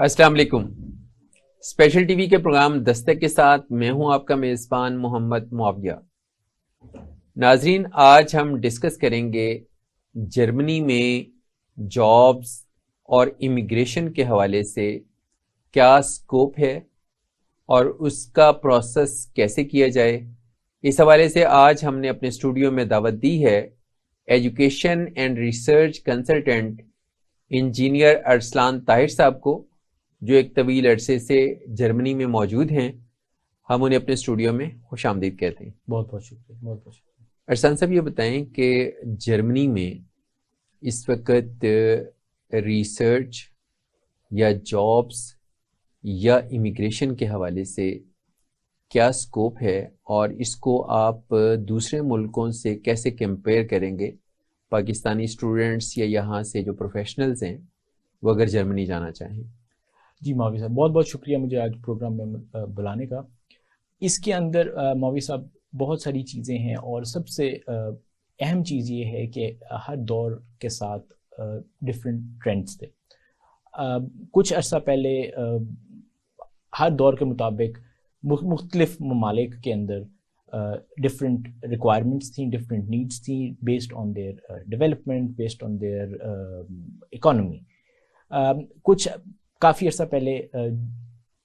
السلام علیکم. Special T V کے پروگرام دستک کے ساتھ میں ہوں آپ کا میزبان محمد معاویہ. ناظرین، آج ہم ڈسکس کریں گے جرمنی میں جابز اور امیگریشن کے حوالے سے کیا اسکوپ ہے اور اس کا پروسیس کیسے کیا جائے. اس حوالے سے آج ہم نے اپنے اسٹوڈیو میں دعوت دی ہے education and research consultant engineer Arsalan Tahir صاحب کو، جو ایک طویل عرصے سے جرمنی میں موجود ہیں. ہم انہیں اپنے اسٹوڈیو میں خوش آمدید کہتے ہیں. بہت بہت شکریہ. بہت بہت شکریہ. ارسلان صاحب، یہ بتائیں کہ جرمنی میں اس وقت ریسرچ یا جابس یا امیگریشن کے حوالے سے کیا اسکوپ ہے، اور اس کو آپ دوسرے ملکوں سے کیسے کمپیئر کریں گے؟ پاکستانی اسٹوڈنٹس یا یہاں سے جو پروفیشنلز ہیں وہ اگر جرمنی جانا چاہیں. جی ماوی صاحب، بہت بہت شکریہ مجھے آج پروگرام میں بلانے کا. اس کے اندر ماوی صاحب بہت ساری چیزیں ہیں، اور سب سے اہم چیز یہ ہے کہ ہر دور کے ساتھ ڈفرینٹ ٹرینڈز تھے. کچھ عرصہ پہلے ہر دور کے مطابق مختلف ممالک کے اندر ڈفرینٹ ریکوائرمنٹس تھیں، ڈفرینٹ نیڈس تھیں، based on their development, based on their economy. کچھ کافی عرصہ پہلے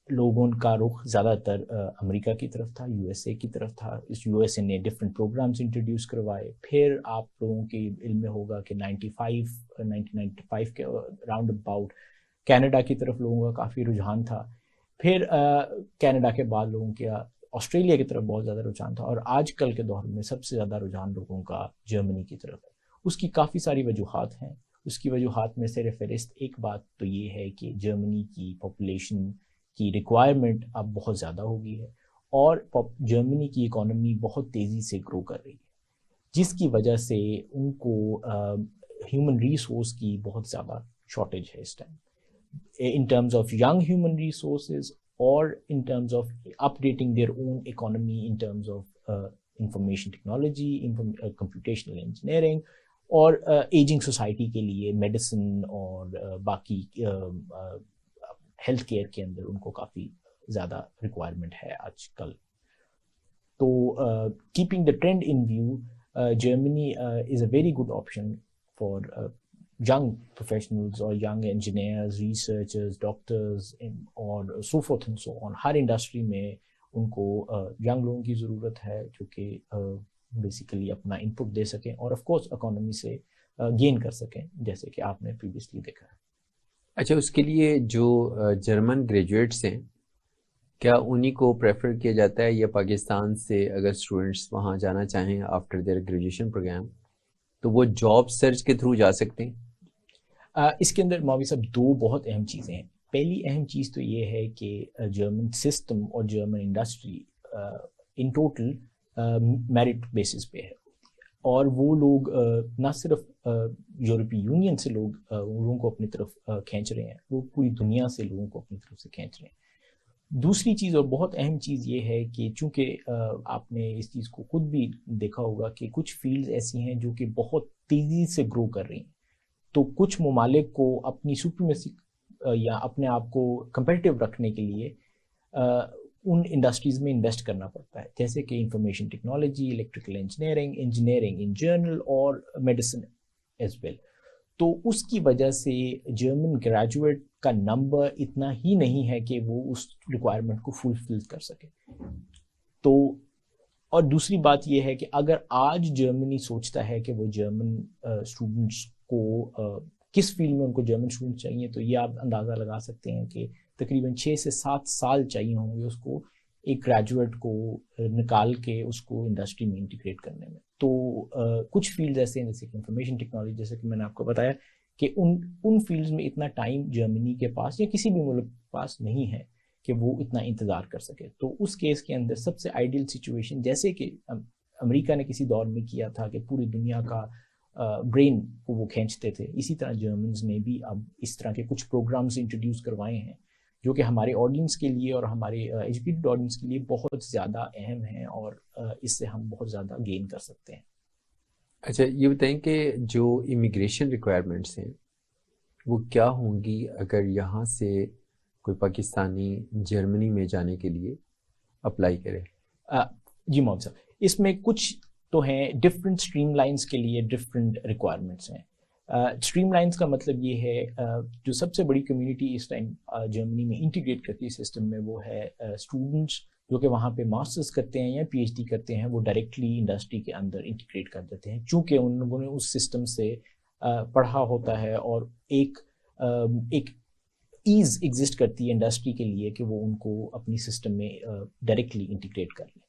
لوگوں کا رخ زیادہ تر امریکہ کی طرف تھا، یو ایس اے کی طرف تھا. اس یو ایس اے نے ڈفرینٹ پروگرامز انٹروڈیوس کروائے. پھر آپ لوگوں کے علم میں ہوگا کہ 1995 کے راؤنڈ اباؤٹ کینیڈا کی طرف لوگوں کا کافی رجحان تھا. پھر کینیڈا کے بعد لوگوں کا آسٹریلیا کی طرف بہت زیادہ رجحان تھا، اور آج کل کے دور میں سب سے زیادہ رجحان لوگوں کا جرمنی کی طرف ہے. اس کی کافی ساری وجوہات ہیں. اس کی وجوہات میں سے فہرست ایک بات تو یہ ہے کہ جرمنی کی پاپولیشن کی ریکوائرمنٹ اب بہت زیادہ ہو گئی ہے، اور جرمنی کی اکانومی بہت تیزی سے گرو کر رہی ہے، جس کی وجہ سے ان کو ہیومن ریسورس کی بہت زیادہ شارٹیج ہے اس time, in terms of young human resources or in terms of updating their own economy in terms of information technology, computational engineering, اور ایجنگ سوسائٹی کے لیے میڈیسن اور باقی ہیلتھ کیئر کے اندر ان کو کافی زیادہ ریکوائرمنٹ ہے آج کل. تو keeping the trend in view, Germany is a very good option for young professionals or young engineers, researchers, doctors اور so forth and so on. Hare industry میں ان کو young لوگوں کی ضرورت ہے جو کہ بیسیکلی اپنا ان پٹ دے سکیں اور آف کورس اکانومی سے گین کر سکیں، جیسے کہ آپ نے پریویسلی دیکھا ہے. اچھا، اس کے لیے جو جرمن گریجویٹس ہیں، کیا انہی کو پریفر کیا جاتا ہے، یا پاکستان سے اگر اسٹوڈنٹس وہاں جانا چاہیں آفٹر دیئر گریجویشن پروگرام تو وہ جاب سرچ کے تھرو جا سکتے ہیں؟ اس کے اندر ماوی صاحب دو بہت اہم چیزیں ہیں. پہلی اہم چیز تو یہ ہے کہ جرمن سسٹم اور جرمن انڈسٹری ان ٹوٹل میرٹ بیسس پہ ہے، اور وہ لوگ نہ صرف یورپی یونین سے لوگوں کو اپنی طرف کھینچ رہے ہیں، وہ پوری دنیا سے لوگوں کو اپنی طرف سے کھینچ رہے ہیں. دوسری چیز اور بہت اہم چیز یہ ہے کہ چونکہ آپ نے اس چیز کو خود بھی دیکھا ہوگا کہ کچھ فیلڈز ایسی ہیں جو کہ بہت تیزی سے گرو کر رہی ہیں، تو کچھ ممالک کو اپنی سپریمیسی یا اپنے آپ کو کمپیٹیو رکھنے کے لیے ان انڈسٹریز میں انویسٹ کرنا پڑتا ہے، جیسے کہ information technology, electrical engineering in general, اور میڈیسن ایز ویل. تو اس کی وجہ سے جرمن گریجویٹ کا نمبر اتنا ہی نہیں ہے کہ وہ اس ریکوائرمنٹ کو فلفل کر سکے. تو اور دوسری بات یہ ہے کہ اگر آج جرمنی سوچتا ہے کہ وہ جرمن اسٹوڈنٹس کو کس فیلڈ میں ان کو جرمن اسٹوڈنٹ چاہیے، تو یہ آپ اندازہ لگا سکتے ہیں کہ تقریباً 6 سے 7 سال چاہیے ہوں گے اس کو ایک گریجویٹ کو نکال کے اس کو انڈسٹری میں انٹیگریٹ کرنے میں. تو کچھ فیلڈز ایسے ہیں جیسے کہ انفارمیشن ٹیکنالوجی، جیسے کہ میں نے آپ کو بتایا کہ ان فیلڈز میں اتنا ٹائم جرمنی کے پاس یا کسی بھی ملک کے پاس نہیں ہے کہ وہ اتنا انتظار کر سکے. تو اس کیس کے اندر سب سے آئیڈیل سچویشن، جیسے کہ امریکہ نے کسی دور میں کیا تھا کہ پوری دنیا کا برین کو وہ کھینچتے تھے، اسی طرح جرمنز نے بھی اب اس طرح کے کچھ پروگرامز انٹروڈیوس کروائے ہیں جو کہ ہمارے آڈینس کے لیے اور ہمارے ایجوکیٹڈ آڈینس کے لیے بہت زیادہ اہم ہیں، اور اس سے ہم بہت زیادہ گین کر سکتے ہیں. اچھا، یہ بتائیں کہ جو امیگریشن ریکوائرمنٹس ہیں وہ کیا ہوں گی اگر یہاں سے کوئی پاکستانی جرمنی میں جانے کے لیے اپلائی کرے؟ جی محمد صاحب، اس میں کچھ تو ہیں ڈفرینٹ اسٹریم لائنس کے لیے ڈفرینٹ ریکوائرمنٹس ہیں. اسٹریم لائنس کا مطلب یہ ہے جو سب سے بڑی کمیونٹی اس ٹائم جرمنی میں انٹیگریٹ کرتی ہے سسٹم میں، وہ ہے اسٹوڈنٹس جو کہ وہاں پہ ماسٹرز کرتے ہیں یا پی ایچ ڈی کرتے ہیں، وہ ڈائریکٹلی انڈسٹری کے اندر انٹیگریٹ کر دیتے ہیں، چونکہ ان لوگوں نے اس سسٹم سے پڑھا ہوتا ہے اور ایک ایز ایگزسٹ کرتی ہے انڈسٹری کے لیے کہ وہ ان کو اپنی سسٹم میں ڈائریکٹلی انٹیگریٹ کر لیں.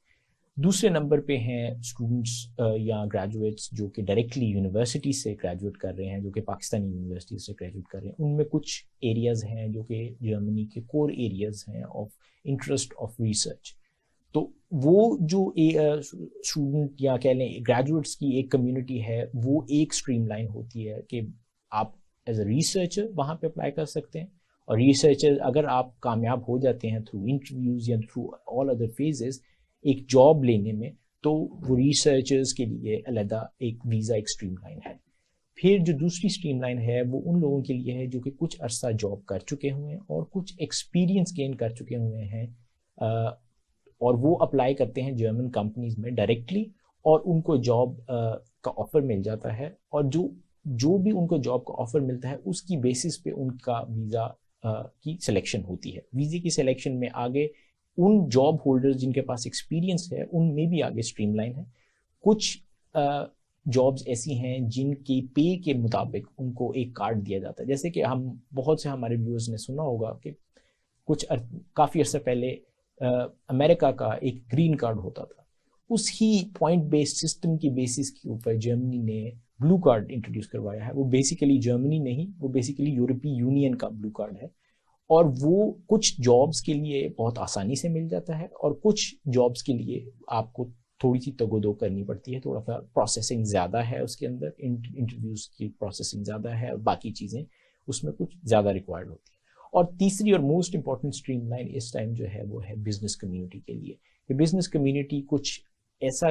دوسرے نمبر پہ ہیں اسٹوڈنٹس یا گریجویٹس جو کہ ڈائریکٹلی یونیورسٹی سے گریجویٹ کر رہے ہیں، جو کہ پاکستانی یونیورسٹی سے گریجویٹ کر رہے ہیں. ان میں کچھ ایریاز ہیں جو کہ جرمنی کے کور ایریاز ہیں آف انٹرسٹ آف ریسرچ. تو وہ جو اسٹوڈنٹ یا کہہ لیں گریجویٹس کی ایک کمیونٹی ہے، وہ ایک اسٹریم لائن ہوتی ہے کہ آپ ایز اے ریسرچر وہاں پہ اپلائی کر سکتے ہیں، اور ریسرچر اگر آپ کامیاب ہو جاتے ہیں تھرو انٹرویوز یا تھرو آل ادر فیزز ایک جاب لینے میں، تو وہ ریسرچرز کے لیے علیحدہ ایک ویزا ایک اسٹریم لائن ہے. پھر جو دوسری اسٹریم لائن ہے وہ ان لوگوں کے لیے ہے جو کہ کچھ عرصہ جاب کر چکے ہوئے ہیں اور کچھ ایکسپیرینس گین کر چکے ہوئے ہیں، اور وہ اپلائی کرتے ہیں جرمن کمپنیز میں ڈائریکٹلی، اور ان کو جاب کا آفر مل جاتا ہے، اور جو بھی ان کو جاب کا آفر ملتا ہے اس کی بیسس پہ ان کا ویزا کی سلیکشن ہوتی ہے. ویزے کی سلیکشن میں آگے ان جاب ہولڈرز جن کے پاس ایکسپیرینس ہے ان میں بھی آگے اسٹریم لائن ہے. کچھ جابز ایسی ہیں جن کی پے کے مطابق ان کو ایک کارڈ دیا جاتا ہے، جیسے کہ ہم بہت سے ہمارے ویورز نے سنا ہوگا کہ کچھ کافی عرصہ پہلے امریکہ کا ایک گرین کارڈ ہوتا تھا. اس ہی پوائنٹ بیسڈ سسٹم کی بیسس کے اوپر جرمنی نے بلو کارڈ انٹروڈیوس کروایا ہے. وہ بیسیکلی جرمنی نہیں، وہ بیسیکلی یورپی یونین کا بلو کارڈ ہے، اور وہ کچھ جابز کے لیے بہت آسانی سے مل جاتا ہے، اور کچھ جابز کے لیے آپ کو تھوڑی سی تگ و دو کرنی پڑتی ہے، تھوڑا سا پروسیسنگ زیادہ ہے اس کے اندر، انٹرویوز کی پروسیسنگ زیادہ ہے، اور باقی چیزیں اس میں کچھ زیادہ ریکوائرڈ ہوتی ہیں. اور تیسری اور موسٹ امپورٹنٹ اسٹریم لائن اس ٹائم جو ہے وہ ہے بزنس کمیونٹی کے لیے. کہ بزنس کمیونٹی کچھ ایسا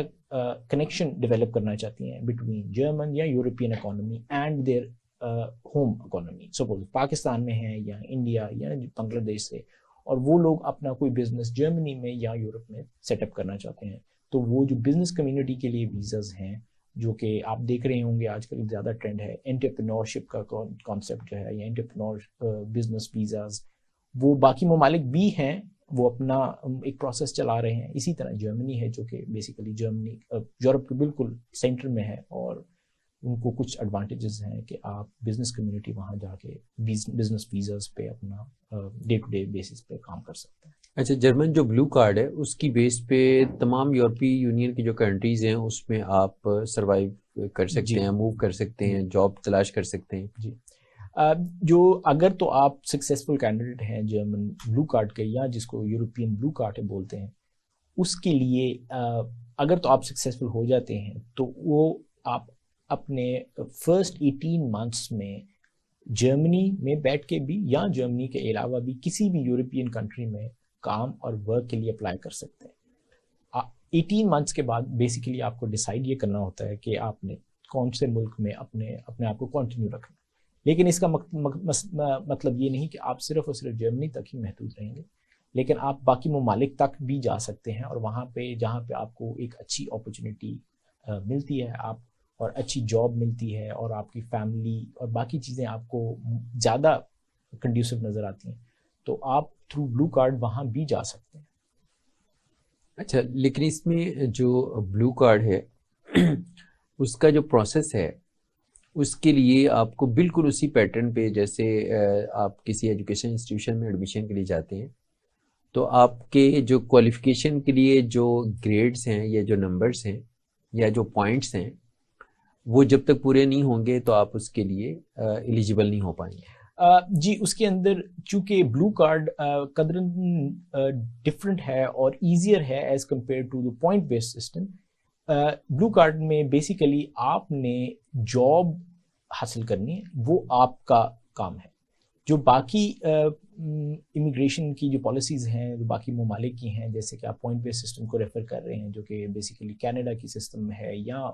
کنیکشن ڈیولپ کرنا چاہتی ہیں بٹوین جرمن یا European economy and their home economy. Suppose Pakistan میں ہیں یا انڈیا یا بنگلہ دیش سے، اور وہ لوگ اپنا کوئی بزنس جرمنی میں یا یورپ میں سیٹ اپ کرنا چاہتے ہیں، تو وہ جو بزنس کمیونٹی کے لیے ویزاز ہیں، جو کہ آپ دیکھ رہے ہوں گے آج کل زیادہ ٹرینڈ ہے انٹرپرینورشپ کا کانسیپٹ جو ہے، یا انٹرپرینور بزنس ویزاز، وہ باقی ممالک بھی ہیں، وہ اپنا ایک پروسیس چلا رہے ہیں. اسی طرح جرمنی ہے جو کہ بیسیکلی جرمنی یورپ کے بالکل سینٹر میں ہے، اور ان کو کچھ ایڈوانٹیجز ہیں کہ آپ بزنس کمیونٹی وہاں جا کے بزنس ویزاز پہ اپنا ڈے ٹو ڈے بیسس پہ کام کر سکتے ہیں. اچھا، جرمن جو بلو کارڈ ہے اس کی بیس پہ تمام یورپی یونین کی جو کنٹریز ہیں اس میں آپ سروائیو کر سکتے ہیں، موو کر سکتے ہیں، جاب تلاش کر سکتے ہیں. جی، جو اگر تو آپ سکسیزفل کینڈیڈیٹ ہیں جرمن بلو کارڈ کے، یا جس کو یورپین بلو کارڈ بولتے ہیں، اس کے لیے اگر تو آپ سکسیزفل ہو جاتے ہیں تو وہ آپ اپنے فرسٹ 18 months میں جرمنی میں بیٹھ کے بھی یا جرمنی کے علاوہ بھی کسی بھی یورپین کنٹری میں کام اور ورک کے لیے اپلائی کر سکتے ہیں. 18 months کے بعد بیسیکلی آپ کو ڈیسائیڈ یہ کرنا ہوتا ہے کہ آپ نے کون سے ملک میں اپنے آپ کو کنٹینیو رکھنا. لیکن اس کا مطلب یہ نہیں کہ آپ صرف اور صرف جرمنی تک ہی محدود رہیں گے، لیکن آپ باقی ممالک تک بھی جا سکتے ہیں، اور وہاں پہ جہاں پہ آپ کو ایک اچھی اپرچونیٹی ملتی ہے آپ اور اچھی جاب ملتی ہے، اور آپ کی فیملی اور باقی چیزیں آپ کو زیادہ کنڈیوسو نظر آتی ہیں، تو آپ تھرو بلو کارڈ وہاں بھی جا سکتے ہیں. اچھا، لیکن اس میں جو بلو کارڈ ہے اس کا جو پروسیس ہے اس کے لیے آپ کو بالکل اسی پیٹرن پہ، جیسے آپ کسی ایجوکیشن انسٹیٹیوشن میں ایڈمیشن کے لیے جاتے ہیں تو آپ کے جو کوالیفیکیشن کے لیے جو گریڈز ہیں یا جو نمبرز ہیں یا جو پوائنٹس ہیں وہ جب تک پورے نہیں ہوں گے تو آپ اس کے لیے ایلیجیبل نہیں ہو پائیں گے. جی، اس کے اندر چونکہ بلو کارڈ قدراً ڈفرینٹ ہے اور ایزیئر ہے as compare to the point based system. Blue card میں بیسیکلی آپ نے جاب حاصل کرنی ہے، وہ آپ کا کام ہے. جو باقی امیگریشن کی جو پالیسیز ہیں جو باقی ممالک کی ہیں، جیسے کہ آپ پوائنٹ بیس سسٹم کو ریفر کر رہے ہیں، جو کہ بیسیکلی کینیڈا کی سسٹم ہے یا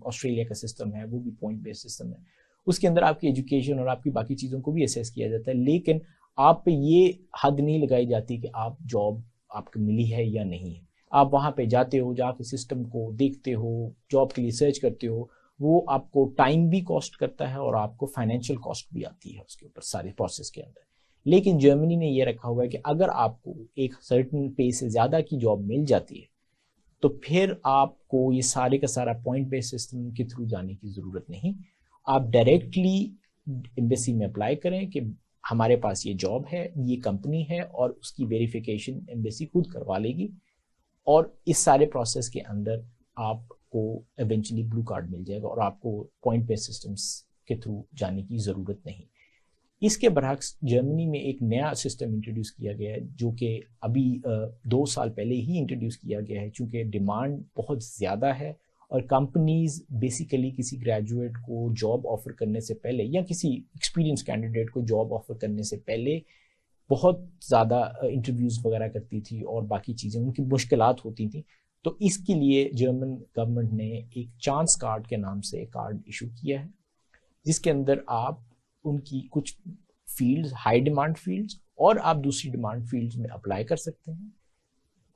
آسٹریلیا کا سسٹم ہے، وہ بھی پوائنٹ بیس سسٹم ہے. اس کے اندر آپ کی ایجوکیشن اور آپ کی باقی چیزوں کو بھی اسیس کیا جاتا ہے، لیکن آپ پہ یہ حد نہیں لگائی جاتی کہ آپ جاب آپ کو ملی ہے یا نہیں ہے. آپ وہاں پہ جاتے ہو, جا کے سسٹم کو دیکھتے ہو, جاب کے لیے سرچ کرتے ہو, وہ آپ کو ٹائم بھی کاسٹ کرتا ہے اور آپ کو فائنینشیل کاسٹ بھی آتی ہے اس کے اوپر سارے پروسیس کے اندر. لیکن جرمنی نے یہ رکھا ہوا ہے کہ اگر آپ کو ایک سرٹن پے سے زیادہ کی جاب مل جاتی ہے تو پھر آپ کو یہ سارے کا سارا پوائنٹ بیس سسٹم کے تھرو جانے کی ضرورت نہیں. آپ ڈائریکٹلی ایمبیسی میں اپلائی کریں کہ ہمارے پاس یہ جاب ہے, یہ کمپنی ہے, اور اس کی ویریفیکیشن ایمبیسی خود کروا لے گی, اور اس سارے پروسیس کے اندر آپ کو ایونچولی بلو کارڈ مل جائے گا اور آپ کو پوائنٹ بیس سسٹمز کے تھرو جانے کی ضرورت نہیں. اس کے برعکس جرمنی میں ایک نیا سسٹم انٹروڈیوس کیا گیا ہے جو کہ ابھی 2 سال پہلے ہی انٹروڈیوس کیا گیا ہے, چونکہ ڈیمانڈ بہت زیادہ ہے اور کمپنیز بیسیکلی کسی گریجویٹ کو جاب آفر کرنے سے پہلے یا کسی ایکسپیرینس کینڈیڈیٹ کو جاب آفر کرنے سے پہلے بہت زیادہ انٹرویوز وغیرہ کرتی تھی اور باقی چیزیں ان کی مشکلات ہوتی تھیں. تو اس کے لیے جرمن گورنمنٹ نے ایک چانس کارڈ کے نام سے کارڈ ایشو کیا ہے, جس کے اندر آپ ان کی کچھ فیلڈز, ہائی ڈیمانڈ فیلڈز اور آپ دوسری ڈیمانڈ فیلڈز میں اپلائی کر سکتے ہیں,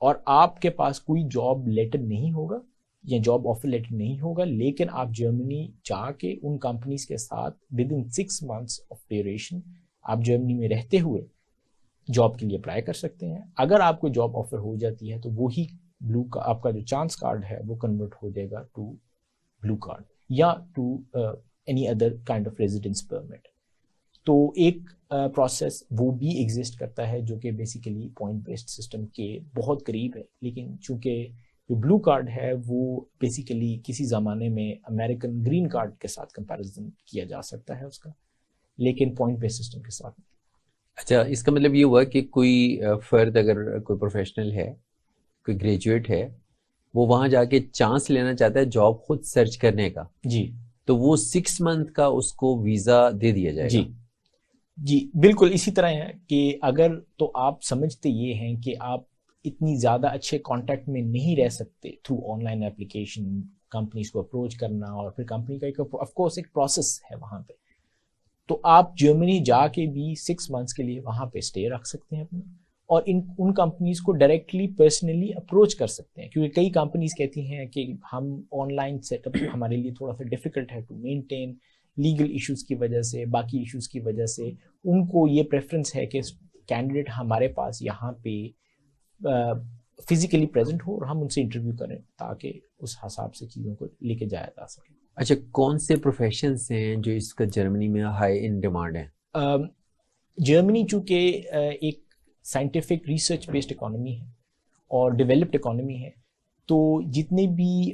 اور آپ کے پاس کوئی جاب لیٹر نہیں ہوگا یا جاب آفر لیٹر نہیں ہوگا, لیکن آپ جرمنی جا کے ان کمپنیز کے ساتھ with in 6 months of duration آپ جرمنی میں رہتے ہوئے جاب کے لیے اپلائی کر سکتے ہیں. اگر آپ کو جاب آفر ہو جاتی ہے تو وہی بلو کا آپ کا جو چانس کارڈ ہے وہ کنورٹ ہو جائے گا ٹو بلو کارڈ یا to any other kind of residence permit. تو ایک پروسیس وہ بھی ایگزسٹ کرتا ہے جو کہ بیسیکلی پوائنٹ بیسڈ سسٹم کے بہت قریب ہے, لیکن چونکہ جو بلو کارڈ ہے وہ بیسیکلی کسی زمانے میں امریکن گرین کارڈ کے ساتھ کمپیریزن کیا جا سکتا ہے اس کا, لیکن پوائنٹ بیسڈ سسٹم کے ساتھ. اچھا, اس کا مطلب یہ ہوا کہ کوئی فرد اگر کوئی پروفیشنل ہے, کوئی گریجویٹ ہے, وہ وہاں جا کے چانس لینا چاہتا ہے جاب خود سرچ کرنے کا, جی, تو وہ 6 month کا اس کو ویزا دے دیا جائے گا. جی بالکل اسی طرح ہے کہ اگر تو آپ سمجھتے یہ ہیں کہ آپ اتنی زیادہ اچھے کانٹیکٹ میں نہیں رہ سکتے through on line application companies کو اپروچ کرنا, اور پھر کمپنی کا ایک آف کورس ایک پروسیس ہے وہاں پہ, تو آپ جرمنی جا کے بھی 6 months کے لیے وہاں پہ اسٹے رکھ سکتے ہیں اپنا, اور ان کمپنیز کو ڈائریکٹلی پرسنلی اپروچ کر سکتے ہیں, کیونکہ کئی کمپنیز کہتی ہیں کہ ہم آن لائن سیٹ اپ ہمارے لیے تھوڑا سا ڈیفیکلٹ ہے ٹو مینٹین, لیگل ایشوز کی وجہ سے, باقی ایشوز کی وجہ سے ان کو یہ پریفرنس ہے کہ کینڈیڈیٹ ہمارے پاس یہاں پہ فزیکلی پریزنٹ ہو اور ہم ان سے انٹرویو کریں تاکہ اس حساب سے چیزوں کو لے کے جایا جا سکے. اچھا, کون سے پروفیشنز ہیں جو اس کا جرمنی میں ہائی ان ڈیمانڈ ہیں؟ جرمنی چونکہ ایک سائنٹیفک ریسرچ بیسڈ اکانومی ہے اور ڈیولپڈ اکانومی ہے, تو جتنے بھی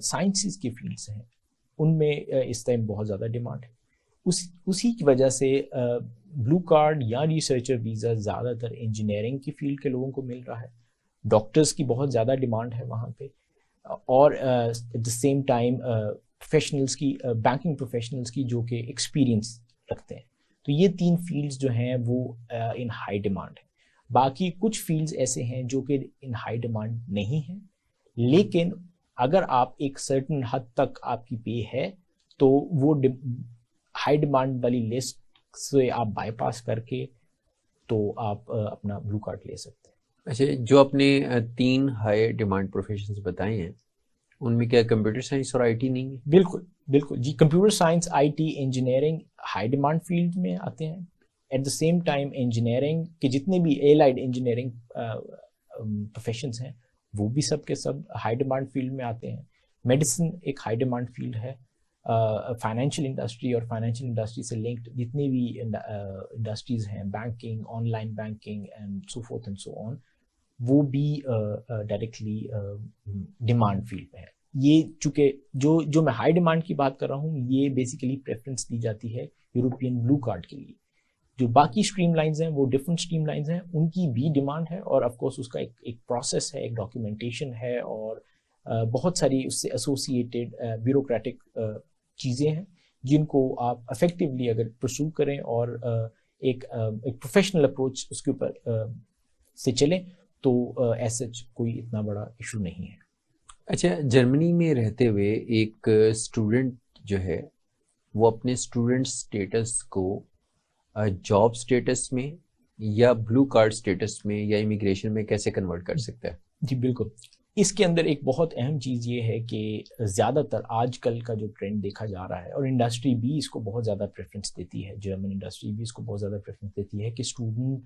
سائنسز کی فیلڈس ہیں ان میں اس ٹائم بہت زیادہ ڈیمانڈ ہے. اسی کی وجہ سے بلو کارڈ یا ریسرچر ویزا زیادہ تر انجینئرنگ کی فیلڈ کے لوگوں کو مل رہا ہے, ڈاکٹرز کی بہت زیادہ ڈیمانڈ ہے وہاں پہ, اور at the same time professionals کی, بینکنگ پروفیشنلز کی جو کہ ایکسپیرینس رکھتے ہیں. تو یہ 3 فیلڈز جو ہیں وہ ان ہائی ڈیمانڈ ہیں. باقی کچھ فیلڈز ایسے ہیں جو کہ ان ہائی ڈیمانڈ نہیں ہیں, لیکن اگر آپ ایک سرٹن حد تک آپ کی پے ہے تو وہ ہائی ڈیمانڈ والی لسٹ سے آپ بائی پاس کر کے تو آپ اپنا بلو کارڈ لے سکتے ہیں. اچھا, جو آپ نے 3 ہائی ڈیمانڈ پروفیشنز بتائے ہیں ان میں کیا کمپیوٹر سائنس اور آئی ٹی نہیں ہے؟ بالکل جی, computer science, I T, engineering high demand field میں آتے ہیں. At the same time engineering کے جتنے بھی ایلائڈ انجینئرنگ پروفیشنز ہیں وہ بھی سب کے سب ہائی ڈیمانڈ فیلڈ میں آتے ہیں. میڈیسن ایک ہائی ڈیمانڈ فیلڈ ہے. فائنینشیل انڈسٹری اور فائنینشیل انڈسٹری سے لنکڈ جتنی بھی انڈسٹریز ہیں, banking, online banking and so forth and so on, وہ بھی ڈائریکٹلی ڈیمانڈ فیلڈ میں ہے. یہ چونکہ جو میں ہائی ڈیمانڈ کی بات کر رہا ہوں یہ بیسیکلی پریفرنس دی جاتی ہے یوروپین بلو کارڈ کے لیے. جو باقی اسٹریم لائنز ہیں وہ ڈفرینٹ اسٹریم لائنز ہیں, ان کی بھی ڈیمانڈ ہے, اور آف کورس اس کا ایک پروسیس ہے, ایک ڈاکیومنٹیشن ہے, اور بہت ساری اس سے ایسوسیٹیڈ بیوروکریٹک چیزیں ہیں جن کو آپ افیکٹولی اگر پرسو کریں اور ایک پروفیشنل اپروچ اس کے اوپر سے چلیں تو ایسا کوئی اتنا بڑا ایشو نہیں ہے. اچھا, جرمنی میں رہتے ہوئے ایک اسٹوڈنٹ جو ہے وہ اپنے اسٹوڈنٹ اسٹیٹس کو جاب سٹیٹس میں یا بلو کارڈ سٹیٹس میں یا امیگریشن میں کیسے کنورٹ کر سکتا ہے؟ جی بالکل. اس کے اندر ایک بہت اہم چیز یہ ہے کہ زیادہ تر آج کل کا جو ٹرینڈ دیکھا جا رہا ہے، اور انڈسٹری بھی اس کو بہت زیادہ پریفرنس دیتی ہے، جرمن انڈسٹری بھی اس کو بہت زیادہ پریفرنس دیتی ہے کہ اسٹوڈنٹ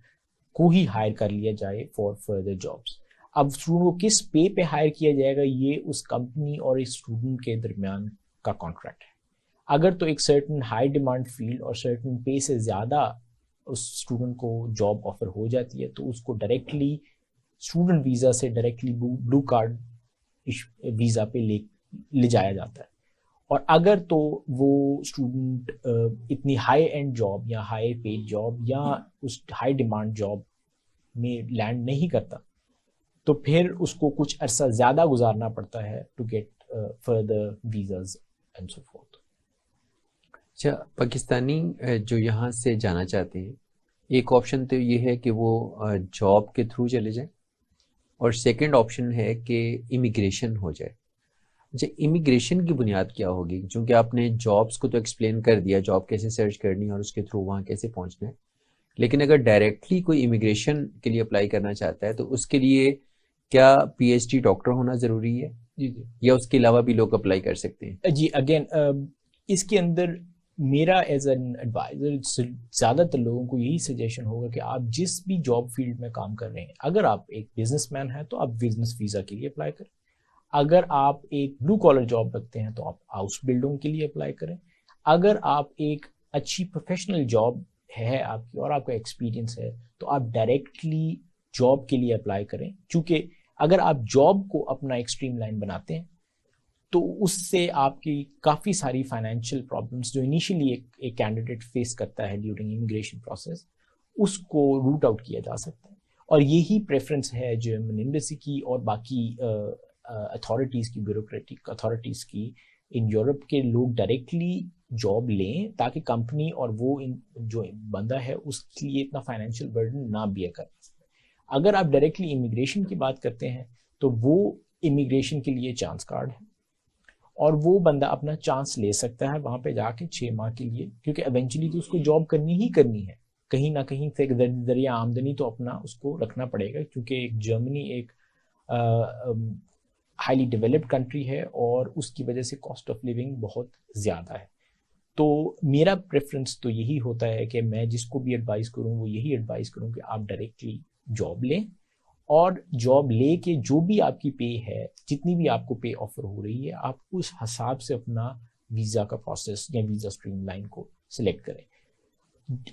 کو ہی ہائر کر لیا جائے فار فردر جابس. اب اسٹوڈنٹ کو کس پے پہ ہائر کیا جائے گا، یہ اس کمپنی اور اس اسٹوڈنٹ کے درمیان کا کانٹریکٹ ہے. اگر تو ایک سرٹن ہائی ڈیمانڈ فیلڈ اور سرٹن پے سے زیادہ اس اسٹوڈنٹ کو جاب آفر ہو جاتی ہے تو اس کو ڈائریکٹلی اسٹوڈنٹ ویزا سے ڈائریکٹلی بلو کارڈ ویزا پہ لے جایا جاتا ہے. اور اگر تو وہ اسٹوڈنٹ اتنی ہائی اینڈ جاب یا ہائی پیڈ جاب یا اس ہائی ڈیمانڈ جاب میں لینڈ نہیں کرتا تو پھر اس کو کچھ عرصہ زیادہ گزارنا پڑتا ہے to get further visas and so forth. اچھا، پاکستانی جو یہاں سے جانا چاہتے ہیں، ایک آپشن تو یہ ہے کہ وہ جاب کے تھرو چلے جائیں، اور سیکنڈ آپشن ہے کہ امیگریشن ہو جائے. اچھا، امیگریشن کی بنیاد کیا ہوگی؟ چونکہ آپ نے جابس کو تو ایکسپلین کر دیا، جاب کیسے سرچ کرنی ہے اور اس کے تھرو وہاں کیسے پہنچنا ہے، لیکن اگر ڈائریکٹلی کوئی امیگریشن کے لیے اپلائی کرنا چاہتا ہے تو اس کے لیے کیا پی ایچ ڈی ڈاکٹر ہونا ضروری ہے؟ جی جی، یا اس کے علاوہ بھی لوگ اپلائی کر سکتے ہیں؟ جی اگین اس کے اندر میرا ایز این ایڈوائزر زیادہ تر لوگوں کو یہی سجیشن ہوگا کہ آپ جس بھی جاب فیلڈ میں کام کر رہے ہیں، اگر آپ ایک بزنس مین ہیں تو آپ بزنس ویزا کے لیے اپلائی کریں. اگر آپ ایک بلو کالر جاب رکھتے ہیں تو آپ ہاؤس بلڈنگ کے لیے اپلائی کریں. اگر آپ ایک اچھی پروفیشنل جاب ہے آپ کی اور آپ کا ایکسپیرینس ہے تو آپ ڈائریکٹلی جاب کے لیے اپلائی کریں. چونکہ اگر آپ جاب کو اپنا ایک اسٹریم لائن بناتے ہیں تو اس سے آپ کی کافی ساری فائنینشیل پرابلمس جو انیشیلی ایک کینڈیڈیٹ فیس کرتا ہے ڈیورنگ امیگریشن پروسیس، اس کو روٹ آؤٹ کیا جا سکتا ہے. اور یہی پریفرنس ہے جرمن ایمبیسی کی اور باقی اتھارٹیز کی، بیوروکریٹک اتھارٹیز کی ان یورپ کے لوگ ڈائریکٹلی جاب لیں تاکہ کمپنی اور وہ جو بندہ ہے اس کے لیے اتنا فائنینشیل برڈن نہ بیئر کرے. اگر آپ ڈائریکٹلی امیگریشن کی بات کرتے ہیں تو وہ امیگریشن کے لیے چانس کارڈ ہے، اور وہ بندہ اپنا چانس لے سکتا ہے وہاں پہ جا کے 6 ماہ کے لیے، کیونکہ ایونچولی تو اس کو جاب کرنی ہی کرنی ہے، کہیں نہ کہیں سے ذریعہ آمدنی تو اپنا اس کو رکھنا پڑے گا، کیونکہ جرمنی ایک ہائیلی ڈیولپڈ کنٹری ہے اور اس کی وجہ سے کاسٹ آف لیونگ بہت زیادہ ہے. تو میرا پریفرنس تو یہی ہوتا ہے کہ میں جس کو بھی ایڈوائز کروں وہ یہی ایڈوائز کروں کہ آپ ڈائریکٹلی جاب لیں، اور جاب لے کے جو بھی آپ کی پے ہے، جتنی بھی آپ کو پے آفر ہو رہی ہے، آپ اس حساب سے اپنا ویزا کا پروسیس یا ویزا اسٹریم لائن کو سلیکٹ کریں.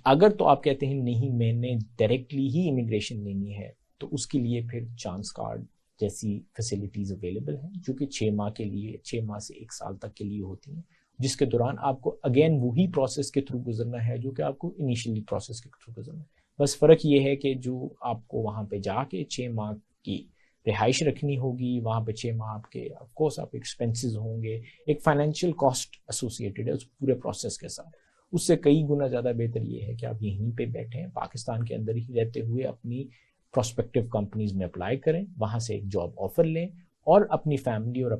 اگر تو آپ کہتے ہیں نہیں میں نے ڈائریکٹلی ہی امیگریشن لینی ہے تو اس کے لیے پھر چانس کارڈ جیسی فیسلٹیز اویلیبل ہیں جو کہ 6 ماہ کے لیے، 6 ماہ سے 1 سال تک کے لیے ہوتی ہیں، جس کے دوران آپ کو اگین وہی پروسیس کے تھرو گزرنا ہے جو کہ آپ کو انیشیلی پروسیس کے تھرو گزرنا ہے. بس فرق یہ ہے کہ جو آپ کو وہاں پہ جا کے 6 ماہ کی رہائش رکھنی ہوگی، وہاں پہ 6 ماہ آپ کے آف کورس آپ ایکسپینسز ہوں گے، ایک فائنینشیل کاسٹ ایسوسیٹیڈ ہے اس پورے پروسیس کے ساتھ. اس سے کئی گنا زیادہ بہتر یہ ہے کہ آپ یہیں پہ بیٹھیں، پاکستان کے اندر ہی رہتے ہوئے اپنی پراسپیکٹو کمپنیز میں اپلائی کریں، وہاں سے ایک جاب آفر لیں اور اپنی فیملی اور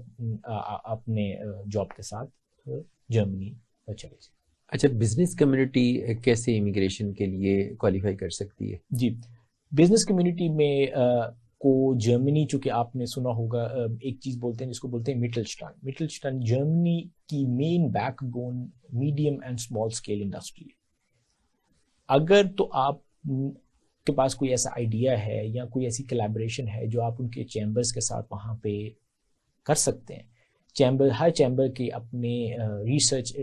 اپنے جاب کے ساتھ جرمنی چلے جائیں. اچھا، بزنس کمیونٹی کیسے امیگریشن کے لیے کوالیفائی کر سکتی ہے؟ جی، بزنس کمیونٹی میں کو جرمنی، چونکہ آپ نے سنا ہوگا ایک چیز بولتے ہیں جس کو بولتے ہیں مٹلسٹن جرمنی کی main backbone medium and small scale industry ہے. اگر تو آپ کے پاس کوئی ایسا آئیڈیا ہے یا کوئی ایسی کلیبریشن ہے جو آپ ان کے چیمبرز کے ساتھ وہاں پہ کر سکتے ہیں، ہر چیمبر کے اپنے ریسرچ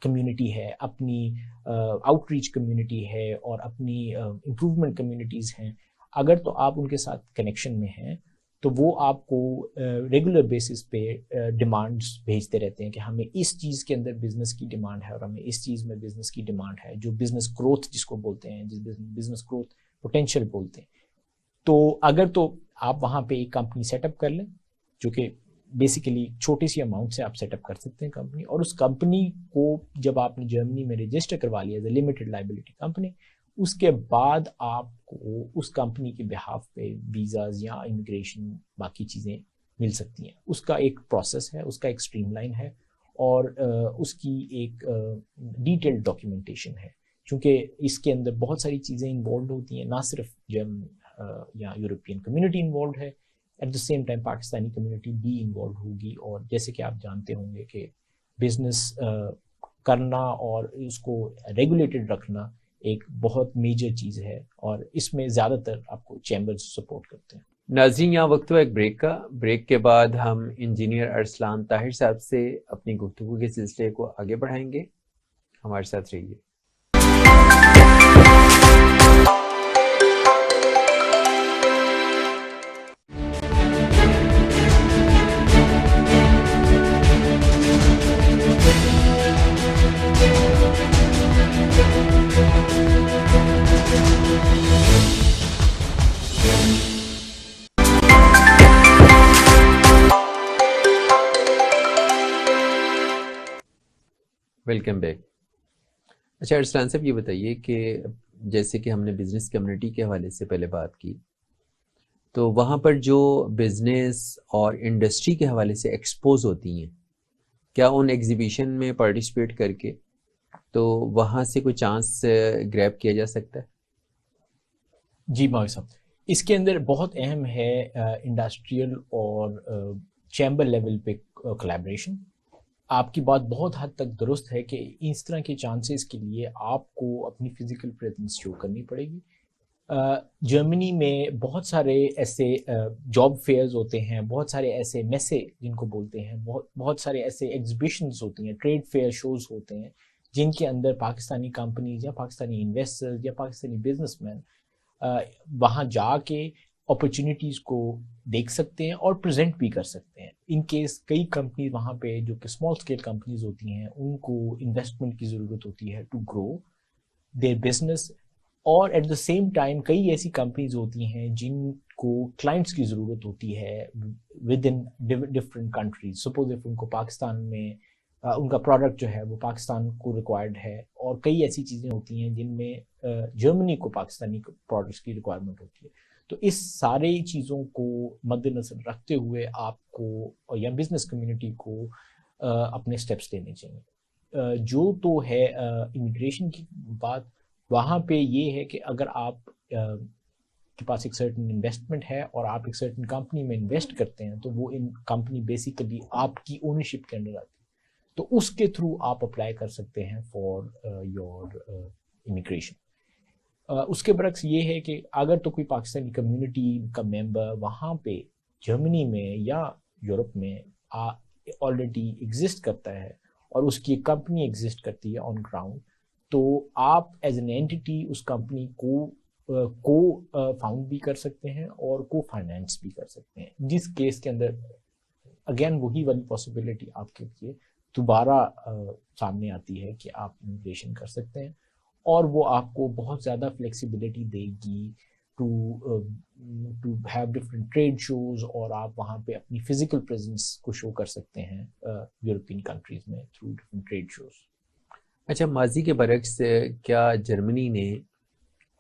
کمیونٹی ہے، اپنی آؤٹ ریچ کمیونٹی ہے اور اپنی امپروومنٹ کمیونٹیز ہیں. اگر تو آپ ان کے ساتھ کنیکشن میں ہیں تو وہ آپ کو ریگولر بیسس پہ ڈیمانڈس بھیجتے رہتے ہیں کہ ہمیں اس چیز کے اندر بزنس کی ڈیمانڈ ہے اور ہمیں اس چیز میں بزنس کی ڈیمانڈ ہے، جو بزنس گروتھ جس کو بولتے ہیں، جس بزنس گروتھ پوٹینشیل بولتے ہیں. تو اگر تو آپ وہاں پہ ایک کمپنی سیٹ اپ کر لیں، جو کہ بیسیکلی چھوٹی سی اماؤنٹ سے آپ سیٹ اپ کر سکتے ہیں کمپنی، اور اس کمپنی کو جب آپ نے جرمنی میں رجسٹر کروا لیا as a limited liability company, اس کے بعد آپ کو اس کمپنی کے بہاف پہ ویزاز یا امیگریشن باقی چیزیں مل سکتی ہیں. اس کا ایک پروسیس ہے، اس کا ایک اسٹریم لائن ہے اور اس کی ایک ڈیٹیلڈ ڈاکیومنٹیشن ہے چونکہ اس کے اندر بہت ساری چیزیں انوالوڈ ہوتی ہیں، نہ صرف جرمن یا یورپین کمیونٹی انوالوڈ ہے، at the same time Pakistani community بھی انوالوڈ ہوگی. اور جیسے کہ آپ جانتے ہوں گے کہ بزنس کرنا اور اس کو ریگولیٹڈ رکھنا ایک بہت میجر چیز ہے، اور اس میں زیادہ تر آپ کو چیمبرز سپورٹ کرتے ہیں. ناظرین، یہاں وقت ہوا ایک بریک کا. بریک کے بعد ہم انجینئر ارسلان طاہر صاحب سے اپنی گفتگو کے سلسلے کو آگے بڑھائیں گے. ہمارے ساتھ رہیے. Welcome back. اچھا ارسلان صاحب، یہ بتائیے کہ جیسے کہ ہم نے بزنس کمیونٹی کے حوالے سے پہلے بات کی، تو وہاں پر جو بزنس اور انڈسٹری کے حوالے سے ایکسپوز ہوتی ہیں، کیا ان ایگزیبیشن میں پارٹیسپیٹ کر کے تو وہاں سے کوئی چانس گریب کیا جا سکتا ہے؟ جی ماوی صاحب، اس کے اندر بہت اہم ہے انڈسٹریل اور چیمبر لیول پہ کولیبریشن. آپ کی بات بہت حد تک درست ہے کہ اس طرح کے چانسز کے لیے آپ کو اپنی فزیکل پریزنس شو کرنی پڑے گی. جرمنی میں بہت سارے ایسے جاب فیئرز ہوتے ہیں، بہت سارے ایسے میسے جن کو بولتے ہیں، بہت سارے ایسے ایگزیبیشنز ہوتی ہیں، ٹریڈ فیئر شوز ہوتے ہیں، جن کے اندر پاکستانی کمپنیز یا پاکستانی انویسٹرز یا پاکستانی بزنس مین وہاں جا کے اپرچونیٹیز کو دیکھ سکتے ہیں اور پریزنٹ بھی کر سکتے ہیں. ان کیس کئی کمپنی وہاں پہ جو کہ اسمال اسکیل کمپنیز ہوتی ہیں، ان کو انویسٹمنٹ کی ضرورت ہوتی ہے ٹو گرو دیئر بزنس، اور ایٹ دا سیم ٹائم کئی ایسی کمپنیز ہوتی ہیں جن کو کلائنٹس کی ضرورت ہوتی ہے with in different countries. Suppose if in کو پاکستان میں ان کا پروڈکٹ جو ہے وہ پاکستان کو ریکوائرڈ ہے، اور کئی ایسی چیزیں ہوتی ہیں جن میں جرمنی کو پاکستانی پروڈکٹس کی ریکوائرمنٹ ہوتی ہے. تو اس سارے چیزوں کو مد نظر رکھتے ہوئے آپ کو یا بزنس کمیونٹی کو اپنے سٹیپس لینے چاہیے. جو تو ہے امیگریشن کی بات، وہاں پہ یہ ہے کہ اگر آپ کے پاس ایک سرٹن انویسٹمنٹ ہے اور آپ ایک سرٹن کمپنی میں انویسٹ کرتے ہیں، تو وہ کمپنی بیسیکلی آپ کی اونرشپ کے انڈر آتی ہے، تو اس کے تھرو آپ اپلائی کر سکتے ہیں فار یور امیگریشن. اس کے برعکس یہ ہے کہ اگر تو کوئی پاکستانی کمیونٹی کا ممبر وہاں پہ جرمنی میں یا یورپ میں آلریڈی ایگزسٹ کرتا ہے اور اس کی ایک کمپنی ایگزسٹ کرتی ہے آن گراؤنڈ، تو آپ as an entity company کو فاؤنڈ بھی کر سکتے ہیں اور کو فائنینس بھی کر سکتے ہیں، جس کیس کے اندر اگین وہی والی پاسبلٹی آپ کے لیے دوبارہ سامنے آتی ہے کہ آپ امیگریشن کر سکتے ہیں، اور وہ آپ کو بہت زیادہ فلیکسیبلٹی دے گی to have different trade shows, اور آپ وہاں پہ اپنی فزیکل پریزنس کو شو کر سکتے ہیں یورپین کنٹریز میں تھرو ڈفرینٹ ٹریڈ شوز. اچھا، ماضی کے برعکس کیا جرمنی نے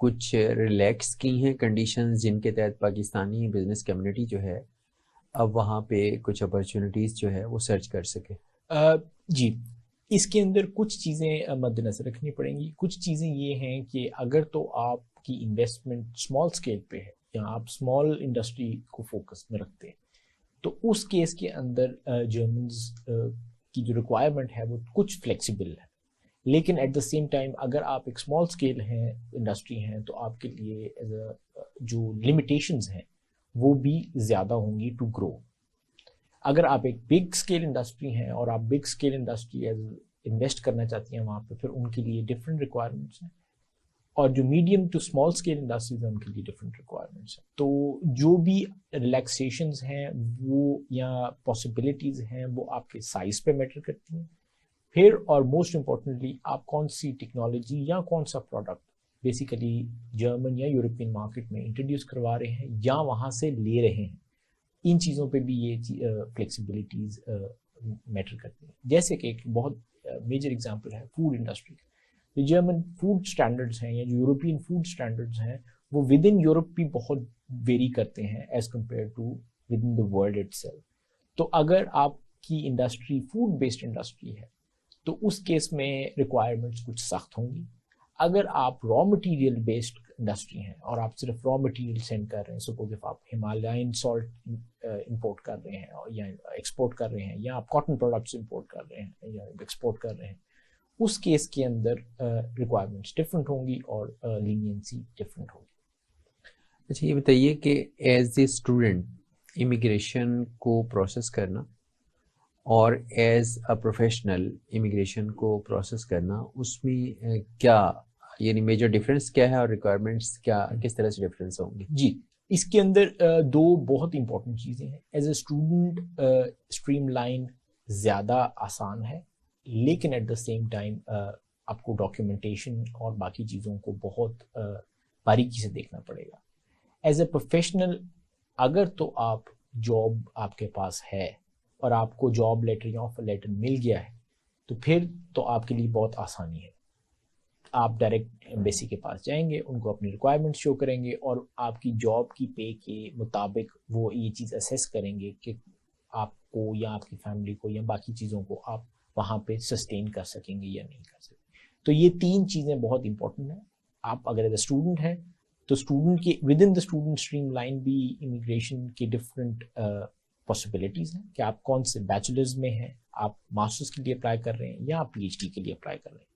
کچھ ریلیکس کی ہیں کنڈیشنز جن کے تحت پاکستانی بزنس کمیونٹی جو ہے اب وہاں پہ کچھ اپرچونیٹیز جو ہے وہ سرچ کر سکے؟ جی، اس کے اندر کچھ چیزیں مد نظر رکھنی پڑیں گی. کچھ چیزیں یہ ہیں کہ اگر تو آپ کی انویسٹمنٹ اسمال اسکیل پہ ہے یا آپ اسمال انڈسٹری کو فوکس میں رکھتے ہیں، تو اس کیس کے اندر جرمنز کی جو ریکوائرمنٹ ہے وہ کچھ فلیکسیبل ہے. لیکن ایٹ دا سیم ٹائم اگر آپ ایک اسمال اسکیل ہیں انڈسٹری ہیں، تو آپ کے لیے جو لمیٹیشنز ہیں وہ بھی زیادہ ہوں گی ٹو گرو. اگر آپ ایک بگ اسکیل انڈسٹری ہیں اور آپ بگ اسکیل انڈسٹری انویسٹ کرنا چاہتی ہیں وہاں پہ، پھر ان کے لیے ڈفرینٹ ریکوائرمنٹس ہیں، اور جو medium to small scale industries ہیں ان کے لیے ڈفرینٹ ریکوائرمنٹس ہیں. تو جو بھی ریلیکسیشنز ہیں وہ یا پاسبلٹیز ہیں وہ آپ کے سائز پہ میٹر کرتی ہیں. پھر اور موسٹ امپورٹنٹلی آپ کون سی ٹیکنالوجی یا کون سا پروڈکٹ بیسیکلی جرمن یا یورپین مارکیٹ میں انٹروڈیوس کروا رہے ہیں یا وہاں سے لے رہے ہیں، ان چیزوں پہ بھی یہ فلیکسیبلٹیز میٹر کرتی ہیں. جیسے کہ ایک بہت میجر اگزامپل ہے فوڈ انڈسٹری. جو جرمن فوڈ سٹینڈرڈز ہیں یا جو یورپین فوڈ سٹینڈرڈز ہیں وہ ود ان یورپ بھی بہت ویری کرتے ہیں as compare to within the world itself. تو اگر آپ کی انڈسٹری فوڈ بیسڈ انڈسٹری ہے تو اس کیس میں ریکوائرمنٹس کچھ سخت ہوں گی. اگر آپ را مٹیریل بیسڈ انڈسٹری ہیں اور آپ صرف را مٹیریل سینڈ کر رہے ہیں، سپوز اف آپ ہمالین سالٹ امپورٹ کر رہے ہیں یا ایکسپورٹ کر رہے ہیں، یا آپ کاٹن پروڈکٹس امپورٹ کر رہے ہیں یا ایکسپورٹ کر رہے ہیں، اس کیس کے اندر ریکوائرمنٹس ڈفرینٹ ہوں گی اور لینینسی ڈفرینٹ ہوگی. اچھا یہ بتائیے کہ ایز اے اسٹوڈنٹ امیگریشن کو پروسیس کرنا اور ایز اے پروفیشنل امیگریشن کو پروسیس کرنا، اس میں کیا یعنی میجر ڈفرینس کیا ہے اور ریکوائرمنٹس کیا کس طرح سے ڈفرینس ہوں گی؟ جی، اس کے اندر دو بہت امپورٹنٹ چیزیں ہیں. As a student stream line زیادہ آسان ہے، لیکن ایٹ دا سیم ٹائم آپ کو ڈاکیومنٹیشن اور باقی چیزوں کو بہت باریکی سے دیکھنا پڑے گا. ایز اے پروفیشنل اگر تو آپ جاب آپ کے پاس ہے اور آپ کو جاب لیٹر یا آفر لیٹر مل گیا ہے تو پھر تو آپ کے لیے بہت آسانی ہے. آپ ڈائریکٹ ایمبیسی کے پاس جائیں گے، ان کو اپنی ریکوائرمنٹ شو کریں گے اور آپ کی جاب کی پے کے مطابق وہ یہ چیز اسیس کریں گے کہ آپ کو یا آپ کی فیملی کو یا باقی چیزوں کو آپ وہاں پہ سسٹین کر سکیں گے یا نہیں کر سکیں. تو یہ تین چیزیں بہت امپورٹنٹ ہیں. آپ اگر ایز اے اسٹوڈنٹ ہیں تو اسٹوڈنٹ کے with in the student stream line بھی امیگریشن کے ڈفرینٹ پاسبلٹیز ہیں کہ آپ کون سے بیچلرز میں ہیں، آپ ماسٹرز کے لیے اپلائی کر رہے ہیں یا آپ پی ایچ ڈی کے لیے اپلائی کر رہے ہیں.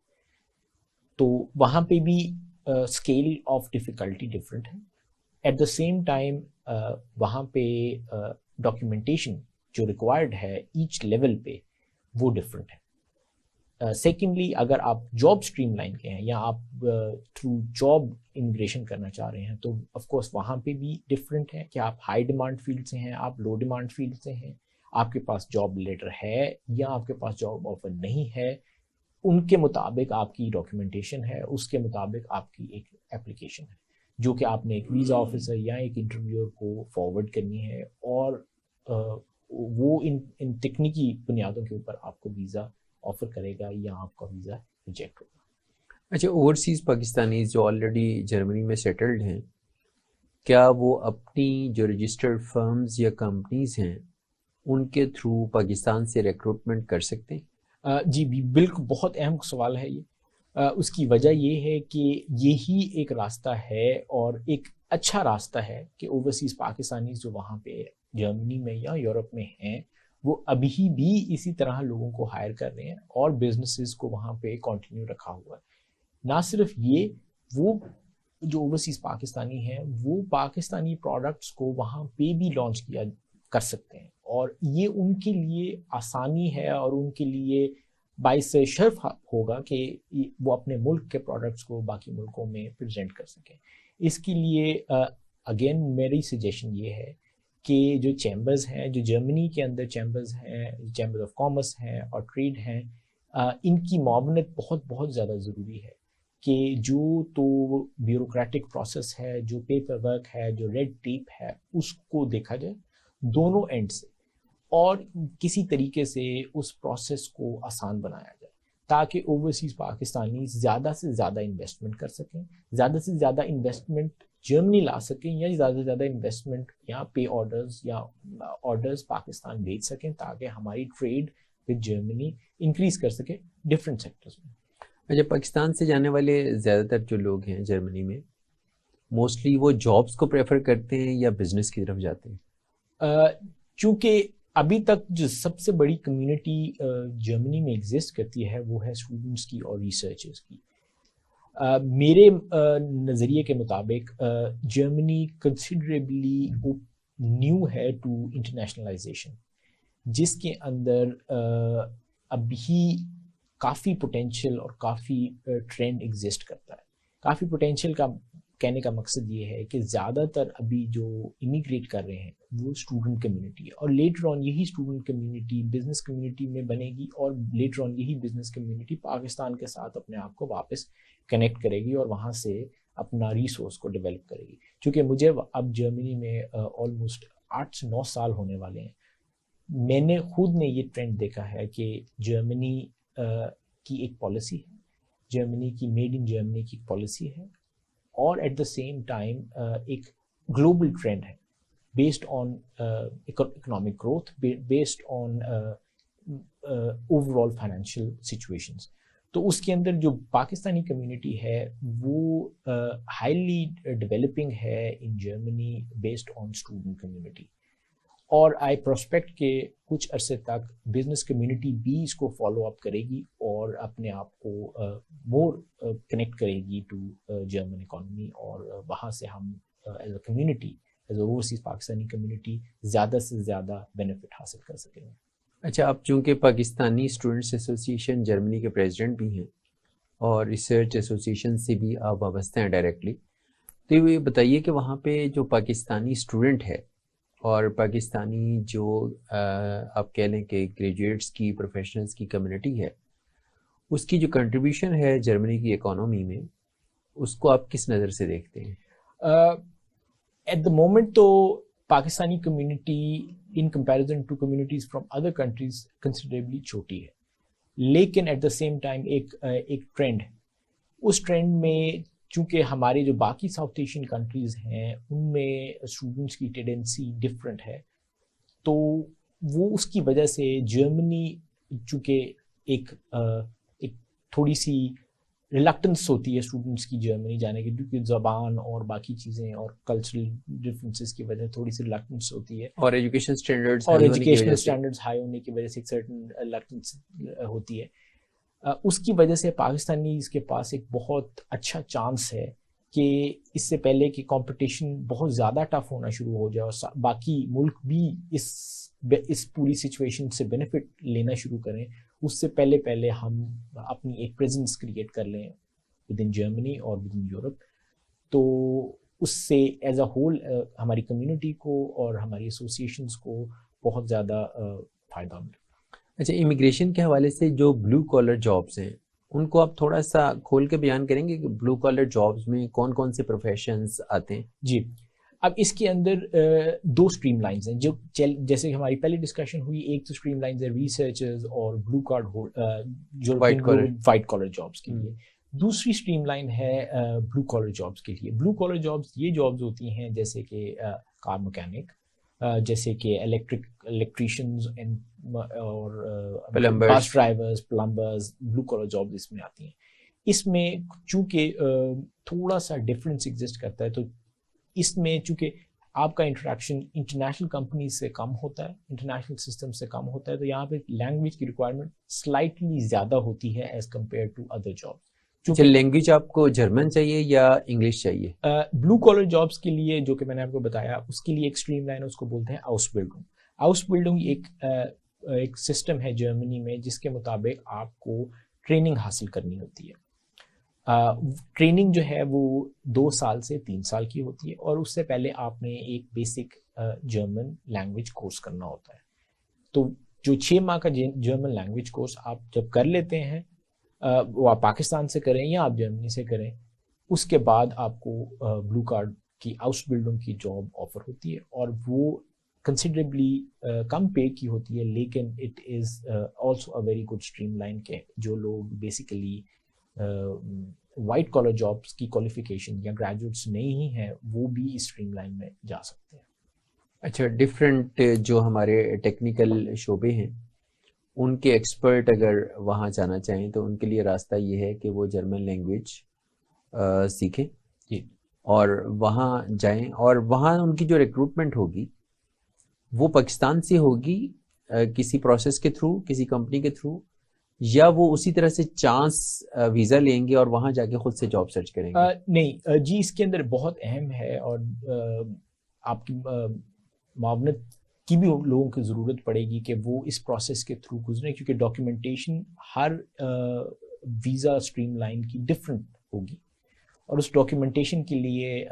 تو وہاں پہ بھی اسکیل آف ڈیفیکلٹی ڈفرینٹ ہے. ایٹ دا سیم ٹائم وہاں پہ ڈاکیومنٹیشن جو ریکوائرڈ ہے ایچ لیول پہ وہ ڈفرینٹ ہے. سیکنڈلی اگر آپ جاب اسٹریم لائن کے ہیں یا آپ تھرو جاب امیگریشن کرنا چاہ رہے ہیں تو آف کورس وہاں پہ بھی ڈفرینٹ ہے کہ آپ ہائی ڈیمانڈ فیلڈ سے ہیں، آپ لو ڈیمانڈ فیلڈ سے ہیں، آپ کے پاس جاب لیٹر ہے یا آپ کے پاس جاب آفر نہیں ہے. ان کے مطابق آپ کی ڈاکیومنٹیشن ہے، اس کے مطابق آپ کی ایک اپلیکیشن ہے جو کہ آپ نے ایک ویزا آفیسر یا ایک انٹرویور کو فارورڈ کرنی ہے اور وہ ان تکنیکی بنیادوں کے اوپر آپ کو ویزا آفر کرے گا یا آپ کا ویزا ریجیکٹ ہوگا. اچھا اوورسیز پاکستانیز جو آلریڈی جرمنی میں سیٹلڈ ہیں، کیا وہ اپنی جو رجسٹرڈ فرمز یا کمپنیز ہیں ان کے تھرو پاکستان سے ریکروٹمنٹ کر سکتے ہیں؟ جی بالکل، بہت اہم سوال ہے یہ. اس کی وجہ یہ ہے کہ یہی ایک راستہ ہے اور ایک اچھا راستہ ہے کہ اوورسیز پاکستانیز جو وہاں پہ جرمنی میں یا یورپ میں ہیں وہ ابھی بھی اسی طرح لوگوں کو ہائر کر رہے ہیں اور بزنسز کو وہاں پہ کنٹینیو رکھا ہوا ہے. نہ صرف یہ، وہ جو اوورسیز پاکستانی ہیں وہ پاکستانی پروڈکٹس کو وہاں پہ بھی لانچ کیا کر سکتے ہیں اور یہ ان کے لیے آسانی ہے اور ان کے لیے باعث شرف ہوگا کہ وہ اپنے ملک کے پروڈکٹس کو باقی ملکوں میں پریزنٹ کر سکیں. اس کے لیے اگین میری سجیشن یہ ہے کہ جو چیمبرز ہیں، جو جرمنی کے اندر چیمبرز ہیں، چیمبر آف کامرس ہیں اور ٹریڈ ہیں، ان کی معاونت بہت بہت زیادہ ضروری ہے کہ جو تو بیوروکریٹک پروسیس ہے، جو پیپر ورک ہے، جو ریڈ ٹیپ ہے، اس کو دیکھا جائے دونوں اینڈ سے اور کسی طریقے سے اس پروسیس کو آسان بنایا جائے تاکہ اوورسیز پاکستانی زیادہ سے زیادہ انویسٹمنٹ کر سکیں، زیادہ سے زیادہ انویسٹمنٹ جرمنی لا سکیں یا زیادہ سے زیادہ انویسٹمنٹ یا پے آرڈرز یا آرڈرز پاکستان بھیج سکیں تاکہ ہماری ٹریڈ ود جرمنی انکریز کر سکے ڈفرینٹ سیکٹرز میں. اچھا پاکستان سے جانے والے زیادہ تر جو لوگ ہیں جرمنی میں موسٹلی وہ جابس کو پریفر کرتے ہیں یا بزنس کی طرف جاتے ہیں؟ چونکہ ابھی تک جو سب سے بڑی کمیونٹی جرمنی میں ایگزسٹ کرتی ہے وہ ہے اسٹوڈنٹس کی اور ریسرچرز کی. میرے نظریے کے مطابق جرمنی کنسیڈریبلی نیو ہے ٹو انٹرنیشنلائزیشن، جس کے اندر ابھی کافی پوٹینشیل اور کافی ٹرینڈ ایگزسٹ کرتا ہے. کافی پوٹینشیل کا کہنے کا مقصد یہ ہے کہ زیادہ تر ابھی جو امیگریٹ کر رہے ہیں وہ اسٹوڈنٹ کمیونٹی ہے اور لیٹر آن یہی اسٹوڈنٹ کمیونٹی بزنس کمیونٹی میں بنے گی اور لیٹر آن یہی بزنس کمیونٹی پاکستان کے ساتھ اپنے آپ کو واپس کنیکٹ کرے گی اور وہاں سے اپنا ریسورس کو ڈیولپ کرے گی. چونکہ مجھے اب جرمنی میں آلموسٹ 8 سے 9 سال ہونے والے ہیں، میں نے خود نے یہ ٹرینڈ دیکھا ہے کہ جرمنی کی ایک پالیسی ہے، جرمنی کی میڈ ان جرمنی کی پالیسی ہے اور ایٹ دا سیم ٹائم ایک گلوبل ٹرینڈ ہے based on economic growth, based on over all financial situations. تو اس کے اندر جو پاکستانی کمیونٹی ہے وہ ہائیلی ڈیولپنگ ہے in Germany based on student community, اور آئی پروسپیکٹ کہ کچھ عرصے تک بزنس کمیونٹی بھی اس کو فالو اپ کرے گی اور اپنے آپ کو مور کنیکٹ کرے گی ٹو جرمن اکانومی، اور وہاں سے ہم as a community, as a overseas Pakistani community زیادہ سے زیادہ بینیفٹ حاصل کر سکیں گے۔ اچھا، آپ چونکہ پاکستانی اسٹوڈنٹس ایسوسی ایشن جرمنی کے پریزیڈنٹ بھی ہیں اور ریسرچ ایسوسی ایشن سے بھی آپ وابستہ ہیں ڈائریکٹلی، تو یہ بتائیے کہ وہاں پہ جو پاکستانی اسٹوڈنٹ ہے اور پاکستانی جو آپ کہہ لیں کہ گریجویٹس کی، پروفیشنلز کی کمیونٹی ہے، اس کی جو کنٹریبیوشن ہے جرمنی کی اکانومی میں، اس کو آپ کس نظر سے دیکھتے ہیں؟ ایٹ دا مومنٹ تو Pakistani community in comparison to communities from other countries considerably چھوٹی ہے، لیکن ایٹ دا سیم ٹائم ایک ٹرینڈ ہے، اس ٹرینڈ میں چونکہ ہمارے جو باقی ساؤتھ ایشین کنٹریز ہیں ان میں اسٹوڈنٹس کی ٹینڈنسی ڈفرینٹ ہے، تو وہ اس کی وجہ سے جرمنی چونکہ ایک تھوڑی سی ریلکٹنس ہوتی ہے اسٹوڈنٹس کی جرمنی جانے کی، کیونکہ زبان اور باقی چیزیں اور کلچرل ڈفرینسز کی وجہ سے تھوڑی سی ریلکٹنس ہوتی ہے، اور ایجوکیشن اسٹینڈرڈز ہائی ہونے کی وجہ سے ایک سرٹن ریلکٹنس ہوتی ہے۔ اس کی وجہ سے پاکستانیز کے پاس ایک بہت اچھا چانس ہے کہ اس سے پہلے کہ کمپٹیشن بہت زیادہ ٹف ہونا شروع ہو جائے اور باقی ملک بھی اس پوری سچویشن سے بینیفٹ لینا شروع کریں، اس سے پہلے ہم اپنی ایک پریزنس کریٹ کر لیں ود ان جرمنی اور ود ان یورپ، تو اس سے ایز اے ہول ہماری کمیونٹی کو اور ہماری ایسوسیشنز کو بہت زیادہ فائدہ ملے۔ اچھا، امیگریشن کے حوالے سے جو بلو کالر جابس ہیں ان کو آپ تھوڑا سا کھول کے بیان کریں گے کہ بلو کالر جابس میں کون کون سے پروفیشنز آتے ہیں؟ جی، اب اس کے اندر دو اسٹریم لائنز ہیں جو جیسے ہماری پہلی ڈسکشن ہوئی، ایک تو اسٹریم لائنز ہے ریسرچرز اور بلو کارڈ جو وائٹ کالر جابس کے لیے، دوسری اسٹریم لائن ہے بلو کالر جابس کے لیے۔ بلو کالر جابس یہ جابس ہوتی ہیں جیسے کہ کار مکینک، جیسے کہ الیکٹریشینز اور بس ڈرائیورز، پلمبرز، بلو کالر جابس اس میں آتی ہیں۔ اس میں چونکہ تھوڑا سا ڈفرینس ایگزسٹ کرتا ہے، تو اس میں چونکہ آپ کا انٹریکشن انٹرنیشنل کمپنیز سے کم ہوتا ہے، انٹرنیشنل سسٹم سے کم ہوتا ہے، تو یہاں پہ لینگویج کی ریکوائرمنٹ سلائٹلی زیادہ ہوتی ہے as compare to other jobs. اچھا، لینگویج آپ کو جرمن چاہیے یا انگلش چاہیے؟ بلو کالر جابس کے لیے جو کہ میں نے آپ کو بتایا، اس کے لیے ایک اسٹریم لائن اس کو بولتے ہیں آؤس بلڈنگ۔ آؤس بلڈنگ ایک سسٹم ہے جرمنی میں جس کے مطابق آپ کو ٹریننگ حاصل کرنی ہوتی ہے۔ ٹریننگ جو ہے وہ 2 سال سے 3 سال کی ہوتی ہے، اور اس سے پہلے آپ نے ایک بیسک جرمن لینگویج کورس کرنا ہوتا ہے۔ تو جو 6 ماہ کا جرمن لینگویج کورس آپ جب کر لیتے ہیں، وہ آپ پاکستان سے کریں یا آپ جرمنی سے کریں، اس کے بعد آپ کو بلو کارڈ کی ہاؤس بلڈنگ کی جاب آفر ہوتی ہے، اور وہ کنسیڈریبلی کم پے کی ہوتی ہے، لیکن it is also a very good stream line کہ جو لوگ بیسیکلی وائٹ کالر جابس کی کوالیفیکیشن یا گریجویٹس نہیں ہیں وہ بھی اس اسٹریم لائن میں جا سکتے ہیں۔ اچھا، ڈفرینٹ جو ہمارے ٹیکنیکل شعبے ہیں ان کے ایکسپرٹ اگر وہاں جانا چاہیں تو ان کے لیے راستہ یہ ہے کہ وہ جرمن لینگویج سیکھیں اور وہاں جائیں، اور وہاں ان کی جو ریکروٹمنٹ ہوگی وہ پاکستان سے ہوگی کسی پروسیس کے تھرو، کسی کمپنی کے تھرو، یا وہ اسی طرح سے چانس ویزا لیں گے اور وہاں جا کے خود سے جاب سرچ کریں گے؟ نہیں جی، اس کے اندر بہت اہم ہے، اور آپ کی معاونت کی بھی لوگوں کی ضرورت پڑے گی کہ وہ اس پروسیس کے تھرو گزریں، کیونکہ ڈاکیومنٹیشن ہر ویزا اسٹریم لائن کی ڈفرینٹ ہوگی، اور اس ڈاکیومنٹیشن کے لیے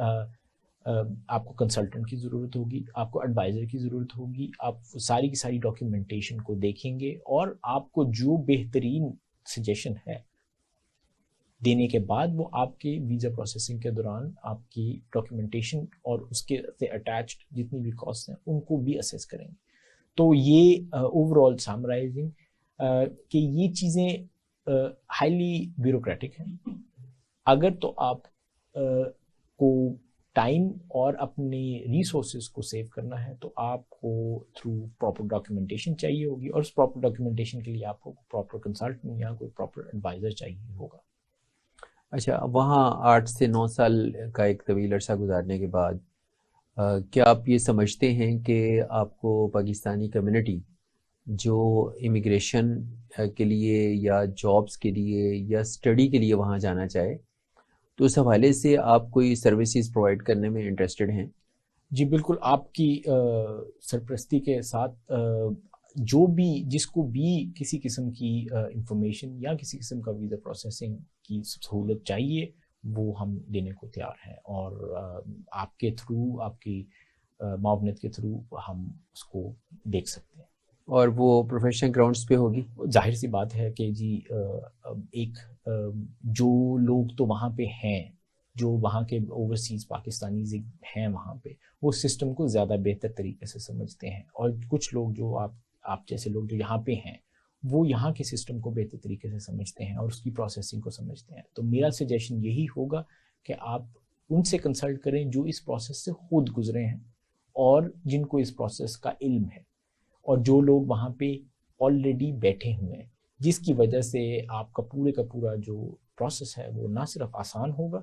آپ کو کنسلٹنٹ کی ضرورت ہوگی، آپ کو ایڈوائزر کی ضرورت ہوگی، آپ ساری کی ساری ڈاکیومنٹیشن کو دیکھیں گے، اور آپ کو جو بہترین سجیشن ہے دینے کے بعد وہ آپ کے ویزا پروسیسنگ کے دوران آپ کی ڈاکیومنٹیشن اور اس کے سے اٹیچڈ جتنی بھی کاسٹ ہیں ان کو بھی اسیس کریں گے۔ تو یہ اوور آل سمرائزنگ کہ یہ چیزیں ہائیلی بیوروکریٹک ہیں۔ اگر تو آپ کو ٹائم اور اپنے ریسورسز کو سیو کرنا ہے تو آپ کو تھرو پراپر ڈاکیومنٹیشن چاہیے ہوگی، اور اس پراپر ڈاکیومنٹیشن کے لیے آپ کو پراپر کنسلٹنٹ یا کوئی پراپر ایڈوائزر چاہیے ہوگا۔ اچھا، وہاں 8 سے 9 سال کا ایک طویل عرصہ گزارنے کے بعد کیا آپ یہ سمجھتے ہیں کہ آپ کو پاکستانی کمیونٹی جو امیگریشن کے لیے یا جابس کے لیے یا اسٹڈی کے لیے وہاں جانا چاہے تو اس حوالے سے آپ کوئی سروسز پرووائڈ کرنے میں انٹرسٹڈ ہیں؟ جی بالکل، آپ کی سرپرستی کے ساتھ جو بھی جس کو بھی کسی قسم کی انفارمیشن یا کسی قسم کا ویزا پروسیسنگ کی سہولت چاہیے وہ ہم دینے کو تیار ہیں، اور آپ کے تھرو، آپ کی معاونت کے تھرو ہم اس کو دیکھ سکتے ہیں۔ اور وہ پروفیشنل گراؤنڈز پہ ہوگی؟ ظاہر سی بات ہے کہ جی ایک جو لوگ تو وہاں پہ ہیں، جو وہاں کے اوورسیز پاکستانیز ہیں وہاں پہ، وہ سسٹم کو زیادہ بہتر طریقے سے سمجھتے ہیں، اور کچھ لوگ جو آپ جیسے لوگ جو یہاں پہ ہیں وہ یہاں کے سسٹم کو بہتر طریقے سے سمجھتے ہیں اور اس کی پروسیسنگ کو سمجھتے ہیں۔ تو میرا سجیشن یہی ہوگا کہ آپ ان سے کنسلٹ کریں جو اس پروسیس سے خود گزرے ہیں اور جن کو اس پروسیس کا علم ہے، اور جو لوگ وہاں پہ آلریڈی بیٹھے ہوئے ہیں، جس کی وجہ سے آپ کا پورا جو پروسیس ہے وہ نہ صرف آسان ہوگا،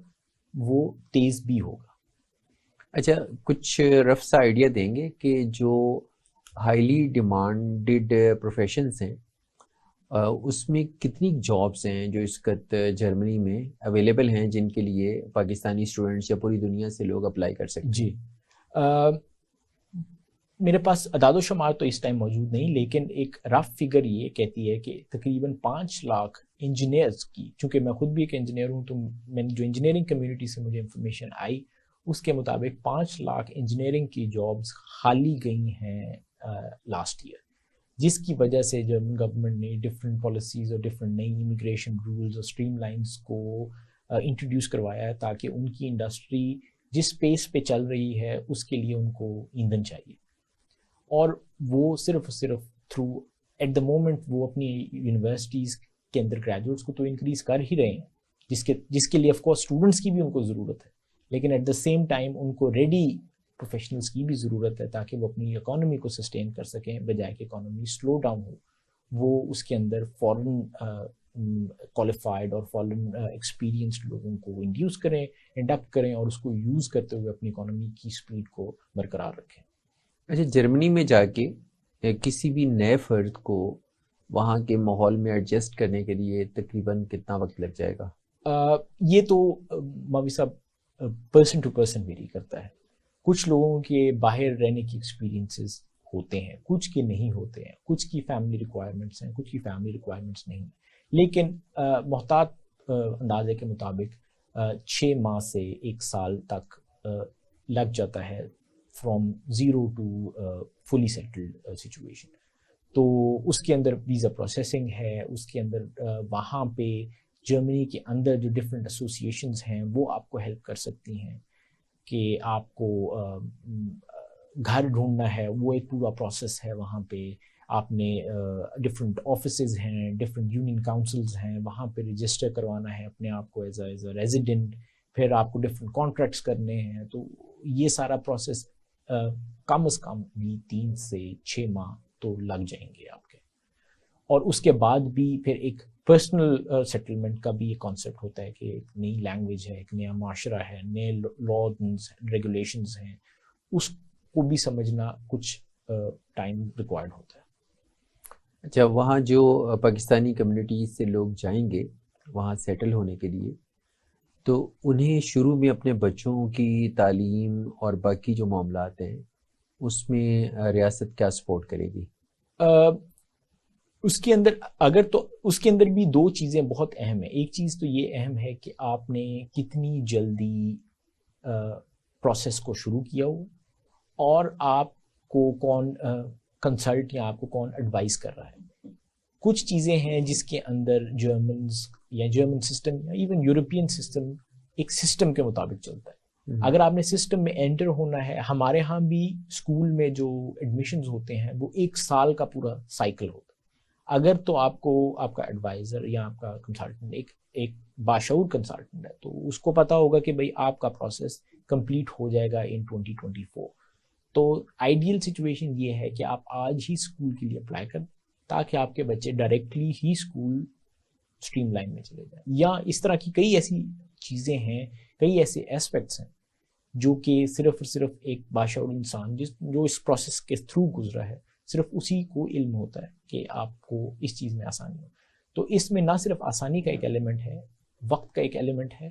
وہ تیز بھی ہوگا۔ اچھا، کچھ رف سا آئیڈیا دیں گے کہ جو ہائیلی ڈیمانڈڈ پروفیشنز ہیں اس میں کتنی جابس ہیں جو اس وقت جرمنی میں اویلیبل ہیں جن کے لیے پاکستانی اسٹوڈنٹس یا پوری دنیا سے لوگ اپلائی کر سکتے ہیں؟ جی میرے پاس اعداد و شمار تو اس ٹائم موجود نہیں، لیکن ایک رف فگر یہ کہتی ہے کہ تقریباً 5 لاکھ انجینئرز کی، چونکہ میں خود بھی ایک انجینئر ہوں تو میں جو انجینئرنگ کمیونٹی سے مجھے انفارمیشن آئی اس کے مطابق 5 لاکھ انجینئرنگ کی جابز خالی گئی ہیں لاسٹ ایئر، جس کی وجہ سے جرمن گورنمنٹ نے ڈفرینٹ پالیسیز اور ڈفرینٹ نئی امیگریشن رولز اور اسٹریم لائنس کو انٹروڈیوس کروایا ہے تاکہ ان کی انڈسٹری جس پیس پہ چل رہی ہے اس کے لیے ان کو ایندھن چاہیے، اور وہ صرف تھرو ایٹ دا مومنٹ وہ اپنی یونیورسٹیز کے اندر گریجویٹس کو تو انکریز کر ہی رہے ہیں، جس کے لیے آف کورس اسٹوڈنٹس کی بھی ان کو ضرورت ہے، لیکن ایٹ دا سیم ٹائم ان کو ریڈی پروفیشنلز کی بھی ضرورت ہے تاکہ وہ اپنی اکانومی کو سسٹین کر سکیں، بجائے کہ اکانومی سلو ڈاؤن ہو، وہ اس کے اندر فورن کوالیفائڈ اور فورن ایکسپیرینسڈ لوگوں کو انڈیوس کریں، انڈکٹ کریں اور اس کو یوز کرتے ہوئے اپنی اکانومی کی سپیڈ کو برقرار رکھیں۔ اچھا، جرمنی میں جا کے کسی بھی نئے فرد کو وہاں کے ماحول میں ایڈجسٹ کرنے کے لیے تقریباً کتنا وقت لگ جائے گا؟ یہ تو مولوی صاحب پرسن ٹو پرسن ویری کرتا ہے، کچھ لوگوں کے باہر رہنے کی ایکسپیرینسز ہوتے ہیں، کچھ کے نہیں ہوتے ہیں، کچھ کی فیملی ریکوائرمنٹس ہیں، کچھ کی فیملی ریکوائرمنٹس نہیں، لیکن محتاط اندازے کے مطابق 6 ماہ سے 1 سال تک لگ جاتا ہے from zero to fully settled situation. تو اس کے اندر ویزا پروسیسنگ ہے، اس کے اندر وہاں پہ جرمنی کے اندر جو ڈفرینٹ ایسوسیشنز ہیں وہ آپ کو ہیلپ کر سکتی ہیں کہ آپ کو گھر ڈھونڈنا ہے، وہ ایک پورا پروسیس ہے، وہاں پہ آپ نے ڈفرینٹ آفیسز ہیں، ڈفرینٹ یونین کاؤنسلز ہیں، وہاں پہ رجسٹر کروانا ہے اپنے آپ کو ایز اے ریزیڈنٹ، پھر آپ کو ڈفرینٹ کانٹریکٹس کرنے ہیں، تو یہ سارا پروسیس کم از کم بھی 3 سے 6 ماہ تو لگ جائیں گے آپ کے، اور اس کے بعد بھی پھر ایک پرسنل سیٹلمنٹ کا بھی ایک کانسیپٹ ہوتا ہے کہ ایک نئی لینگویج ہے، ایک نیا معاشرہ ہے، نئے لاز ریگولیشنز ہیں، اس کو بھی سمجھنا کچھ ٹائم ریکوائرڈ ہوتا ہے۔ اچھا، وہاں جو پاکستانی کمیونٹی سے لوگ جائیں گے وہاں سیٹل ہونے کے لیے، تو انہیں شروع میں اپنے بچوں کی تعلیم اور باقی جو معاملات ہیں اس میں ریاست کیا سپورٹ کرے گی؟ اس کے اندر بھی 2 چیزیں بہت اہم ہیں۔ ایک چیز تو یہ اہم ہے کہ آپ نے کتنی جلدی پروسیس کو شروع کیا ہو، اور آپ کو کون کنسلٹ یا آپ کو کون ایڈوائز کر رہا ہے۔ کچھ چیزیں ہیں جس کے اندر جرمن سسٹم یا ایون یورپین سسٹم ایک سسٹم کے مطابق چلتا ہے۔ اگر آپ نے سسٹم میں انٹر ہونا ہے، ہمارے ہاں بھی اسکول میں جو ایڈمیشنز ہوتے ہیں وہ 1 سال کا پورا سائیکل ہوتا ہے۔ اگر تو آپ کو آپ کا ایڈوائزر یا آپ کا کنسلٹنٹ ایک باشعور کنسلٹنٹ ہے تو اس کو پتا ہوگا کہ بھئی آپ کا پروسیس کمپلیٹ ہو جائے گا ان 2024. تو آئیڈیل سچویشن یہ ہے کہ آپ آج ہی اسکول کے لیے اپلائی کریں تاکہ آپ کے بچے ڈائریکٹلی ہی اسکول اسٹریم لائن میں چلے جائیں. یا اس طرح کی کئی ایسی چیزیں ہیں, کئی ایسے ایسپیکٹس ہیں جو کہ صرف اور صرف ایک باشعور انسان جو اس پروسیس کے تھرو گزرا ہے, صرف اسی کو علم ہوتا ہے کہ آپ کو اس چیز میں آسانی ہو. تو اس میں نہ صرف آسانی کا ایک ایلیمنٹ ہے, وقت کا ایک ایلیمنٹ ہے,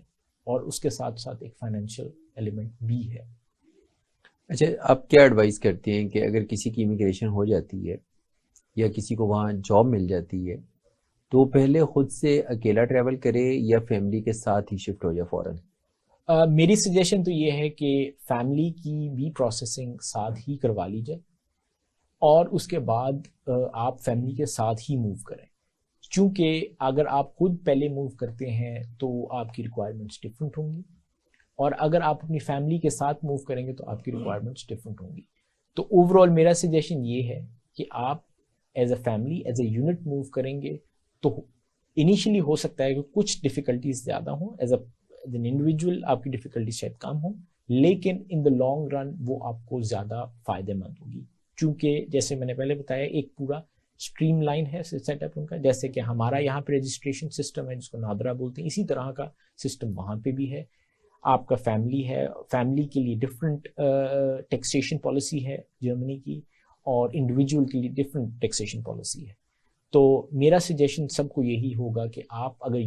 اور اس کے ساتھ ساتھ ایک فائنینشیل ایلیمنٹ بھی ہے. اچھا, آپ کیا ایڈوائز کرتے ہیں کہ اگر کسی کی امیگریشن ہو جاتی ہے یا کسی کو وہاں جاب مل جاتی ہے تو پہلے خود سے اکیلا ٹریول کرے یا فیملی کے ساتھ ہی شفٹ ہو جائے فوراً؟ میری سجیشن تو یہ ہے کہ فیملی کی بھی پروسیسنگ ساتھ ہی کروا لی جائے اور اس کے بعد آپ فیملی کے ساتھ ہی موو کریں, چونکہ اگر آپ خود پہلے موو کرتے ہیں تو آپ کی ریکوائرمنٹس ڈفرینٹ ہوں گی, اور اگر آپ اپنی فیملی کے ساتھ موو کریں گے تو آپ کی ریکوائرمنٹس ڈفرینٹ ہوں گی. تو اوور آل میرا سجیشن یہ ہے کہ آپ as a family, as a unit move کریں گے تو انیشلی ہو سکتا ہے کہ کچھ ڈفیکلٹیز زیادہ ہوں, ایز این انڈیویجول آپ کی ڈفیکلٹیز شاید کم ہوں, لیکن ان دا لانگ رن وہ آپ کو زیادہ فائدہ مند ہوگی, چونکہ جیسے میں نے پہلے بتایا ایک پورا اسٹریم لائن ہے سیٹ اپ ان کا. جیسے کہ ہمارا یہاں پہ رجسٹریشن سسٹم ہے جس کو نادرا بولتے ہیں, اسی طرح کا سسٹم وہاں پہ بھی ہے. آپ کا فیملی ہے, فیملی کے لیے ڈفرینٹ ٹیکسیشن پالیسی ہے جرمنی کی, اور انڈیویجول کے لیے ڈفرینٹ ٹیکسیشن پالیسی ہے. تو میرا سجیشن سب کو یہی ہوگا کہ آپ اگر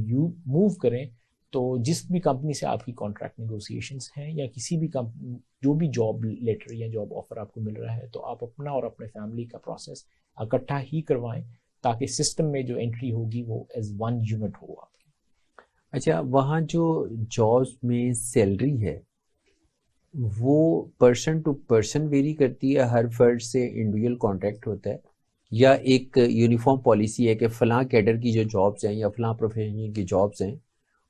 موو کریں تو جس بھی کمپنی سے آپ کی کانٹریکٹ نیگوسیشنز ہیں یا کسی بھی کمپنی جو بھی جاب لیٹر یا جاب آفر آپ کو مل رہا ہے, تو آپ اپنا اور اپنے فیملی کا پروسیس اکٹھا ہی کروائیں تاکہ سسٹم میں جو انٹری ہوگی وہ ایز ون یونٹ ہو آپ کی. اچھا, وہاں جو جابس میں سیلری ہے وہ پرسن ٹو پرسن ویری کرتی ہے, ہر فرد سے انڈیویجول کانٹیکٹ ہوتا ہے, یا ایک یونیفارم پالیسی ہے کہ فلاں کیڈر کی جو جابس ہیں یا فلاں پروفیشن کی جابس ہیں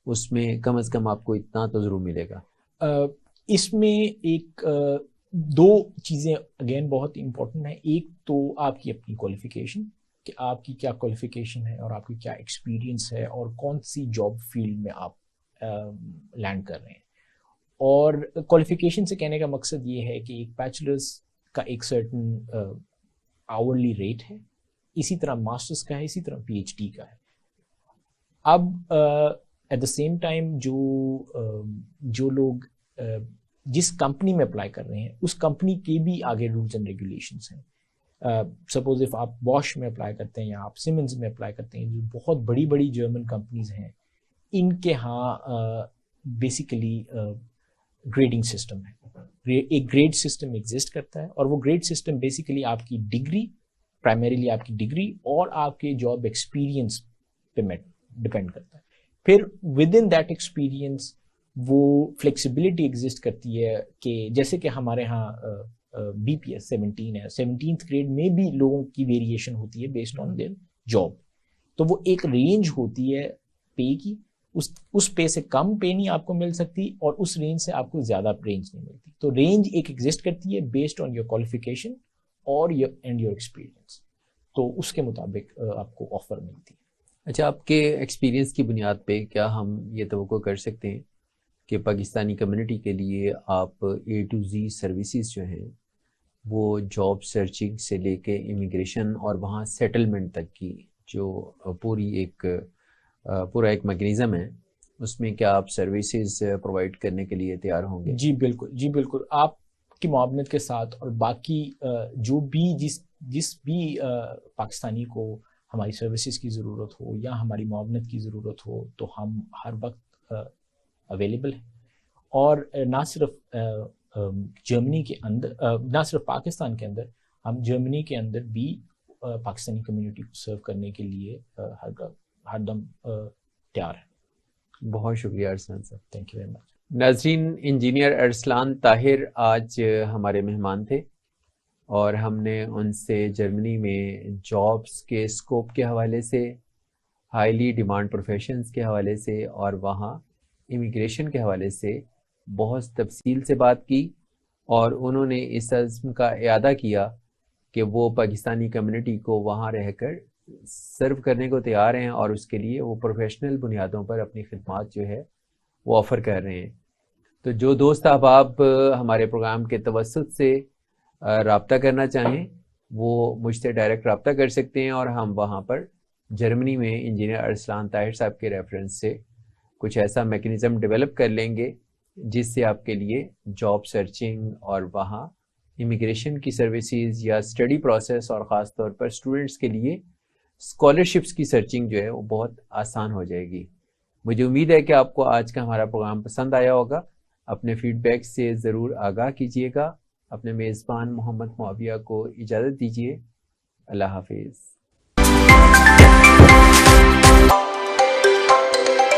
اس میں کم از کم آپ کو اتنا تو ضرور ملے گا؟ اس میں ایک دو چیزیں اگین بہت امپورٹنٹ ہیں. ایک تو آپ کی اپنی کوالیفیکیشن, کہ آپ کی کیا کوالیفیکیشن ہے اور آپ کی کیا ایکسپیرینس ہے اور کون سی جاب فیلڈ میں آپ لینڈ کر رہے ہیں. اور کوالیفیکیشن سے کہنے کا مقصد یہ ہے کہ ایک بیچلرز کا ایک سرٹن آورلی ریٹ ہے, اسی طرح ماسٹرز کا ہے, اسی طرح پی ایچ ڈی کا ہے. اب ایٹ دا سیم ٹائم جو لوگ جس کمپنی میں اپلائی کر رہے ہیں اس کمپنی کے بھی آگے رولز اینڈ ریگولیشنس ہیں. سپوز اف آپ باش میں اپلائی کرتے ہیں یا آپ سیمنز میں اپلائی کرتے ہیں, جو بہت بڑی بڑی جرمن کمپنیز ہیں, ان کے ہاں بیسیکلی گریڈنگ سسٹم ہے. ایک گریڈ سسٹم ایگزسٹ کرتا ہے, اور وہ گریڈ سسٹم بیسیکلی آپ کی ڈگری, پرائمریلی آپ کی ڈگری اور آپ کے جاب ایکسپیرینس پہ ڈپینڈ کرتا ہے. پھر ود ان دیٹ ایکسپیرینس وہ فلیکسیبلٹی ایگزسٹ کرتی ہے کہ جیسے کہ ہمارے ہاں بی پی ایس 17 ہے, 17th گریڈ میں بھی لوگوں کی ویریشن ہوتی ہے بیسڈ آن دیئر جاب. تو وہ ایک رینج ہوتی ہے پے کی, اس پے سے کم پے نہیں آپ کو مل سکتی اور اس رینج سے آپ کو زیادہ رینج نہیں ملتی. تو رینج ایک ایگزسٹ کرتی ہے بیسڈ آن یور کوالیفیکیشن اور یور ایکسپیرینس, تو اس کے مطابق آپ کو آفر ملتی ہے. اچھا, آپ کے ایکسپیرینس کی بنیاد پہ کیا ہم یہ توقع کر سکتے ہیں کہ پاکستانی کمیونٹی کے لیے آپ اے ٹو زی سروسز جو ہیں وہ جاب سرچنگ سے لے کے امیگریشن اور وہاں سیٹلمنٹ تک کی جو پورا ایک میکینزم ہے, اس میں کیا آپ سروسز پرووائڈ کرنے کے لیے تیار ہوں گے؟ جی بالکل. آپ کی معاونت کے ساتھ اور باقی جو بھی جس بھی پاکستانی کو ہماری سروسز کی ضرورت ہو یا ہماری معاونت کی ضرورت ہو تو ہم ہر وقت اویلیبل ہیں. اور نہ صرف جرمنی کے اندر, نہ صرف پاکستان کے اندر, ہم جرمنی کے اندر بھی پاکستانی کمیونٹی کو سرو کرنے کے لیے ہر دم تیار ہیں. بہت شکریہ ارسلان صاحب. Thank you very much. ناظرین, انجینئر ارسلان طاہر آج ہمارے مہمان تھے اور ہم نے ان سے جرمنی میں جابس کے اسکوپ کے حوالے سے, ہائیلی ڈیمانڈ پروفیشنز کے حوالے سے اور وہاں امیگریشن کے حوالے سے بہت تفصیل سے بات کی, اور انہوں نے اس عزم کا اعادہ کیا کہ وہ پاکستانی کمیونٹی کو وہاں رہ کر سرو کرنے کو تیار ہیں اور اس کے لیے وہ پروفیشنل بنیادوں پر اپنی خدمات جو ہے وہ آفر کر رہے ہیں. تو جو دوست احباب ہمارے پروگرام کے توسط سے رابطہ کرنا چاہیں وہ مجھ سے ڈائریکٹ رابطہ کر سکتے ہیں، اور ہم وہاں پر جرمنی میں انجینئر ارسلان طاہر صاحب کے ریفرنس سے کچھ ایسا میکنزم ڈیولپ کر لیں گے جس سے آپ کے لیے جاب سرچنگ اور وہاں امیگریشن کی سروسز یا اسٹڈی پروسیس، اور خاص طور پر اسٹوڈنٹس کے لیے اسکالرشپس کی سرچنگ جو ہے وہ بہت آسان ہو جائے گی۔ مجھے امید ہے کہ آپ کو آج کا ہمارا پروگرام پسند آیا ہوگا۔ اپنے فیڈ بیک سے ضرور آگاہ کیجیے گا۔ اپنے میزبان محمد معاویہ کو اجازت دیجیے۔ اللہ حافظ۔